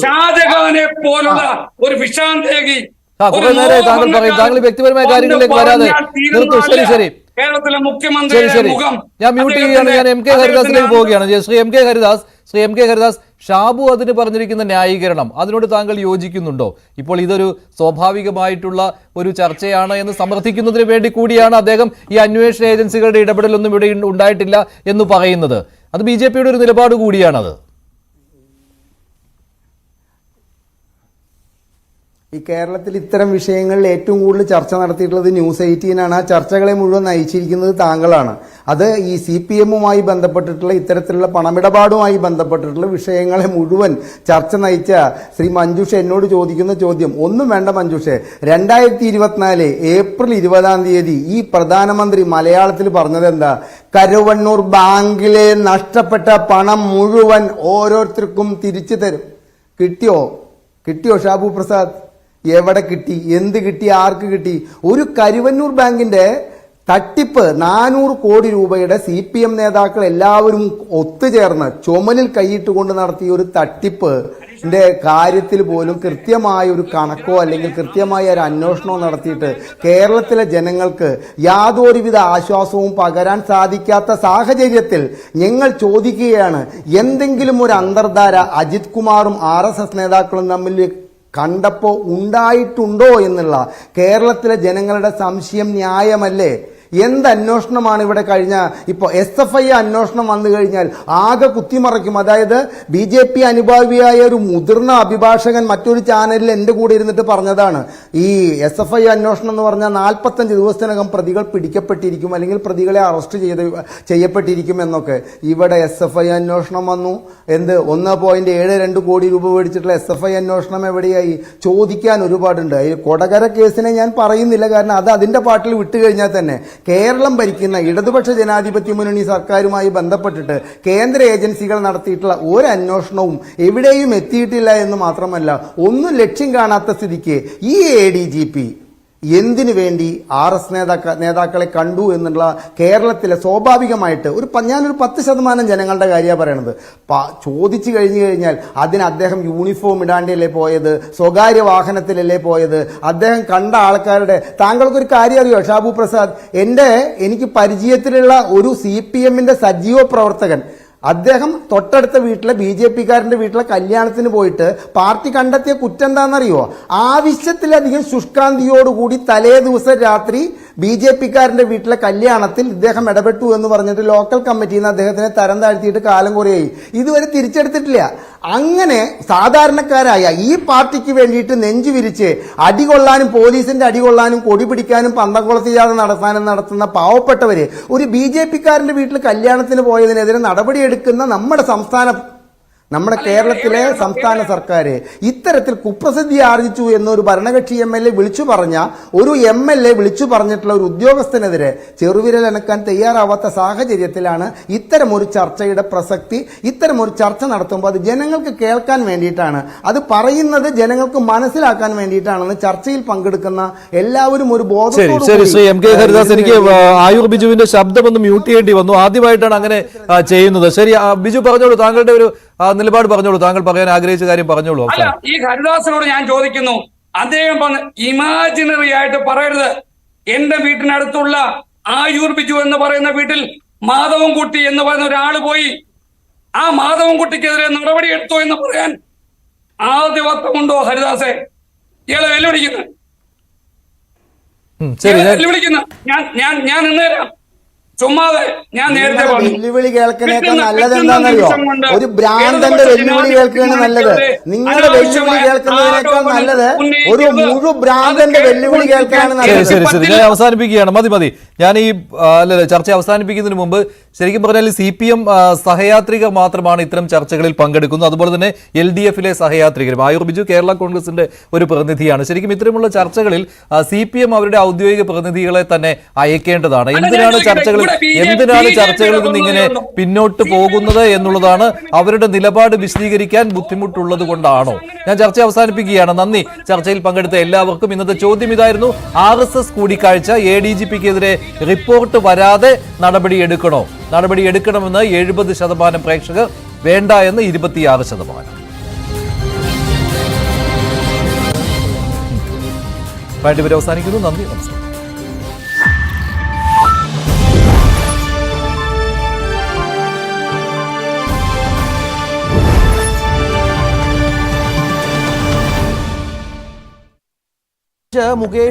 ഷാജഹാനെ പോലുള്ള ഒരു വിഷാന്തേകി താങ്കൾ വ്യക്തിപരമായ കാര്യങ്ങളിലേക്ക് വരാതെ ശരി കേരളത്തിലെ മുഖ്യമന്ത്രി ഞാൻ മ്യൂട്ട് ചെയ്യുകയാണ്. ഞാൻ MK ഹരിദാസിലേക്ക് പോവുകയാണ്. Shri MK Haridas, Shri M K Haridas, Shabu അതിന് പറഞ്ഞിരിക്കുന്ന ന്യായീകരണം അതിനോട് താങ്കൾ യോജിക്കുന്നുണ്ടോ? ഇപ്പോൾ ഇതൊരു സ്വാഭാവികമായിട്ടുള്ള ഒരു ചർച്ചയാണ് എന്ന് സമർത്ഥിക്കുന്നതിന് വേണ്ടി കൂടിയാണ് അദ്ദേഹം ഈ അന്വേഷണ ഏജൻസികളുടെ ഇടപെടലൊന്നും ഇവിടെ ഉണ്ടായിട്ടില്ല എന്ന് പറയുന്നത്. അത് BJP യുടെ ഒരു നിലപാട് കൂടിയാണത്. ഈ കേരളത്തിൽ ഇത്തരം വിഷയങ്ങളിൽ ഏറ്റവും കൂടുതൽ ചർച്ച നടത്തിയിട്ടുള്ളത് ന്യൂസ് 18 ആണ്. ആ ചർച്ചകളെ മുഴുവൻ നയിച്ചിരിക്കുന്നത് താങ്കളാണ്. അത് ഈ CPM-ഉമായി ബന്ധപ്പെട്ടിട്ടുള്ള ഇത്തരത്തിലുള്ള പണമിടപാടുമായി ബന്ധപ്പെട്ടിട്ടുള്ള വിഷയങ്ങളെ മുഴുവൻ ചർച്ച നയിച്ച ശ്രീ മഞ്ജുഷ എന്നോട് ചോദിക്കുന്ന ചോദ്യം ഒന്നും വേണ്ട മഞ്ജുഷെ, 2024 ഏപ്രിൽ 20 ഈ പ്രധാനമന്ത്രി മലയാളത്തിൽ പറഞ്ഞത് എന്താ? കരുവണ്ണൂർ ബാങ്കിലെ നഷ്ടപ്പെട്ട പണം മുഴുവൻ ഓരോരുത്തർക്കും തിരിച്ചു തരും. കിട്ടിയോ ഷാബു പ്രസാദ്? എവിടെ കിട്ടി? എന്ത് കിട്ടി? ആർക്ക് കിട്ടി? ഒരു കരുവന്നൂർ ബാങ്കിന്റെ തട്ടിപ്പ് 400 കോടി രൂപയുടെ CPM നേതാക്കൾ എല്ലാവരും ഒത്തുചേർന്ന് ചുമലിൽ കൈയിട്ടുകൊണ്ട് നടത്തിയ ഒരു തട്ടിപ്പിന്റെ കാര്യത്തിൽ പോലും കൃത്യമായ ഒരു കണക്കോ അല്ലെങ്കിൽ കൃത്യമായ ഒരു അന്വേഷണമോ നടത്തിയിട്ട് കേരളത്തിലെ ജനങ്ങൾക്ക് യാതൊരുവിധ ആശ്വാസവും പകരാൻ സാധിക്കാത്ത സാഹചര്യത്തിൽ ഞങ്ങൾ ചോദിക്കുകയാണ്, എന്തെങ്കിലും ഒരു അന്തർധാര അജിത് കുമാറും RSS നേതാക്കളും തമ്മിൽ കണ്ടപ്പോൾ ഉണ്ടായിട്ടുണ്ടോ എന്നുള്ള കേരളത്തിലെ ജനങ്ങളുടെ സംശയം ന്യായമല്ലേ? എന്ത് അന്വേഷണമാണ് ഇവിടെ കഴിഞ്ഞ ഇപ്പോൾ SFI അന്വേഷണം വന്നു കഴിഞ്ഞാൽ ആകെ കുത്തിമറയ്ക്കും. അതായത് BJP അനുഭാവിയായ ഒരു മുതിർന്ന അഭിഭാഷകൻ മറ്റൊരു ചാനലിൽ എൻ്റെ കൂടെ ഇരുന്നിട്ട് പറഞ്ഞതാണ്, ഈ SFI അന്വേഷണം എന്ന് പറഞ്ഞാൽ 45 ദിവസത്തിനകം പ്രതികൾ പിടിക്കപ്പെട്ടിരിക്കും അല്ലെങ്കിൽ പ്രതികളെ അറസ്റ്റ് ചെയ്യപ്പെട്ടിരിക്കും എന്നൊക്കെ. ഇവിടെ SFI അന്വേഷണം വന്നു. 1.72 കോടി രൂപ മേടിച്ചിട്ടുള്ള SFI അന്വേഷണം എവിടെയായി? ചോദിക്കാൻ ഒരുപാടുണ്ട്. ഈ കൊടകര കേസിനെ ഞാൻ പറയുന്നില്ല, കാരണം അത് അതിന്റെ പാട്ടിൽ വിട്ടുകഴിഞ്ഞാൽ തന്നെ കേരളം ഭരിക്കുന്ന ഇടതുപക്ഷ ജനാധിപത്യ മുന്നണി സർക്കാരുമായി ബന്ധപ്പെട്ടിട്ട് കേന്ദ്ര ഏജൻസികൾ നടത്തിയിട്ടുള്ള ഒരു അന്വേഷണവും എവിടെയും എത്തിയിട്ടില്ല എന്ന് മാത്രമല്ല, ഒന്നും ലക്ഷ്യം കാണാത്ത സ്ഥിതിക്ക് ഈ ADGP എന്തിനു വേണ്ടി RS നേതാക്കളെ കണ്ടു എന്നുള്ള കേരളത്തിലെ സ്വാഭാവികമായിട്ട് ഞാനൊരു 10% ജനങ്ങളുടെ കാര്യമാണ് പറയണത്. ചോദിച്ചു കഴിഞ്ഞാൽ അതിന് അദ്ദേഹം യൂണിഫോം ഇടാണ്ടല്ലേ പോയത്? സ്വകാര്യ വാഹനത്തിലല്ലേ പോയത്? അദ്ദേഹം കണ്ട ആൾക്കാരുടെ താങ്കൾക്കൊരു കാര്യം അറിയോ ഷാബു പ്രസാദ്? എനിക്ക് പരിചയത്തിലുള്ള ഒരു CPM-ന്റെ സജീവ പ്രവർത്തകൻ, അദ്ദേഹം തൊട്ടടുത്ത വീട്ടിലെ BJP-കാരന്റെ വീട്ടിലെ കല്യാണത്തിന് പോയിട്ട് പാർട്ടി കണ്ടെത്തിയ കുറ്റം എന്താണെന്നറിയോ? ആവശ്യത്തിലധികം ശുഷ്കാന്തിയോടുകൂടി തലേ ദിവസം രാത്രി BJP-കാരന്റെ വീട്ടിലെ കല്യാണത്തിൽ ഇദ്ദേഹം ഇടപെട്ടു എന്ന് പറഞ്ഞിട്ട് ലോക്കൽ കമ്മിറ്റിയിൽ നിന്ന് അദ്ദേഹത്തിനെ തരം താഴ്ത്തിയിട്ട് കാലം കുറയായി. ഇതുവരെ തിരിച്ചെടുത്തിട്ടില്ല. അങ്ങനെ സാധാരണക്കാരായ ഈ പാർട്ടിക്ക് വേണ്ടിയിട്ട് നെഞ്ചു വിരിച്ച് അടികൊള്ളാനും പോലീസിന്റെ അടികൊള്ളാനും കൊടി പിടിക്കാനും പന്തംകുളത്ത് ജാഥ നടത്തുന്ന പാവപ്പെട്ടവര് ഒരു BJP-കാരന്റെ വീട്ടിൽ കല്യാണത്തിന് പോയതിനെതിരെ നടപടിയെടുക്കുന്ന നമ്മുടെ കേരളത്തിലെ സംസ്ഥാന സർക്കാർ ഇത്തരത്തിൽ കുപ്രസിദ്ധി ആർജിച്ചു എന്നൊരു ഭരണകക്ഷി MLA വിളിച്ചു പറഞ്ഞ ഒരു MLA വിളിച്ചു പറഞ്ഞിട്ടുള്ള ഒരു ഉദ്യോഗസ്ഥനെതിരെ ചെറുവിരൽ അനക്കാൻ തയ്യാറാവാത്ത സാഹചര്യത്തിലാണ് ഇത്തരമൊരു ചർച്ചയുടെ പ്രസക്തി. ഇത്തരമൊരു ചർച്ച നടത്തുമ്പോൾ അത് ജനങ്ങൾക്ക് കേൾക്കാൻ വേണ്ടിയിട്ടാണ്, അത് പറയുന്നത് ജനങ്ങൾക്ക് മനസ്സിലാക്കാൻ വേണ്ടിയിട്ടാണെന്ന് ചർച്ചയിൽ പങ്കെടുക്കുന്ന എല്ലാവരും ഒരു ബോധത്തോടെ. ശരി ശ്രീ എം കെ ഹരിദാസ്, എനിക്ക് ആയൂർ ബിജുവിന്റെ ശബ്ദം ഒന്ന് മ്യൂട്ട് ചെയ്യേണ്ടി വന്നു. ആദ്യമായിട്ടാണ് അങ്ങനെ ചെയ്യുന്നത്. ശരി ബിജു പറഞ്ഞോളൂ, താങ്കളുടെ ഒരു നിലപാട് പറഞ്ഞോളൂ, താങ്കൾ പറയാൻ ആഗ്രഹിച്ച കാര്യം പറഞ്ഞോളൂ. അല്ല, ഈ ഹരിദാസിനോട് ഞാൻ ചോദിക്കുന്നു, അദ്ദേഹം ഇമാജിനറി ആയിട്ട് പറയരുത്. എന്റെ വീട്ടിനടുത്തുള്ള ആയൂർ ബിജു എന്ന് പറയുന്ന വീട്ടിൽ മാധവൻകുട്ടി എന്ന് പറയുന്ന ഒരാള് പോയി ആ മാധവൻകുട്ടിക്കെതിരെ നടപടി എടുത്തോ എന്ന് പറയാൻ ആദ്യവത്വമുണ്ടോ ഹരിദാസെ? ഇയാളെ വെല്ലുവിളിക്കുന്നു. ഞാൻ ഇന്നേരം ചുമ്മാതെ ഞാൻ നേരത്തെ വെല്ലുവിളി കേൾക്കുന്നേക്കാൾ നല്ലത് എന്താണെന്നറിയോ? ഒരു ഭ്രാന്തന്റെ വെല്ലുവിളി കേൾക്കുകയാണ് നല്ലത്. നിങ്ങളുടെ വെല്ലുവിളി കേൾക്കുന്നതിനേക്കാൾ നല്ലത് ഒരു മുഴു ഭ്രാന്തന്റെ വെല്ലുവിളി കേൾക്കാനാണ് നല്ലത്. ശരി, ഞാൻ അവസാനിപ്പിക്കുകയാണ്. മതി. ഞാൻ ഈ ചർച്ച അവസാനിപ്പിക്കുന്നതിന് മുമ്പ് ശരിക്കും പറഞ്ഞാൽ CPM സഹയാത്രികർ മാത്രമാണ് ഇത്തരം ചർച്ചകളിൽ പങ്കെടുക്കുന്നത്. അതുപോലെ തന്നെ LDF-ലെ സഹയാത്രികരും. ആയൂർ ബിജു കേരള കോൺഗ്രസിന്റെ ഒരു പ്രതിനിധിയാണ്. ശരിക്കും ഇത്തരമുള്ള ചർച്ചകളിൽ CPM അവരുടെ ഔദ്യോഗിക പ്രതിനിധികളെ തന്നെ അയക്കേണ്ടതാണ്. എന്തിനാണ് ചർച്ചകളിൽ നിന്ന് ഇങ്ങനെ പിന്നോട്ട് പോകുന്നത് എന്നുള്ളതാണ് അവരുടെ നിലപാട് വിശദീകരിക്കാൻ ബുദ്ധിമുട്ടുള്ളത് കൊണ്ടാണോ? ഞാൻ ചർച്ച അവസാനിപ്പിക്കുകയാണ്. നന്ദി. ചർച്ചയിൽ പങ്കെടുത്ത എല്ലാവർക്കും. ഇന്നത്തെ ചോദ്യം ഇതായിരുന്നു, RSS കൂടിക്കാഴ്ച ADGP-ക്കെതിരെ റിപ്പോർട്ട് വരാതെ നടപടിയെടുക്കണമെന്ന് 70% പ്രേക്ഷകർ, വേണ്ട എന്ന് 26%. പാർട്ടി അവസാനിക്കുന്നു. നന്ദി, നമസ്കാരം. മുകേഷ്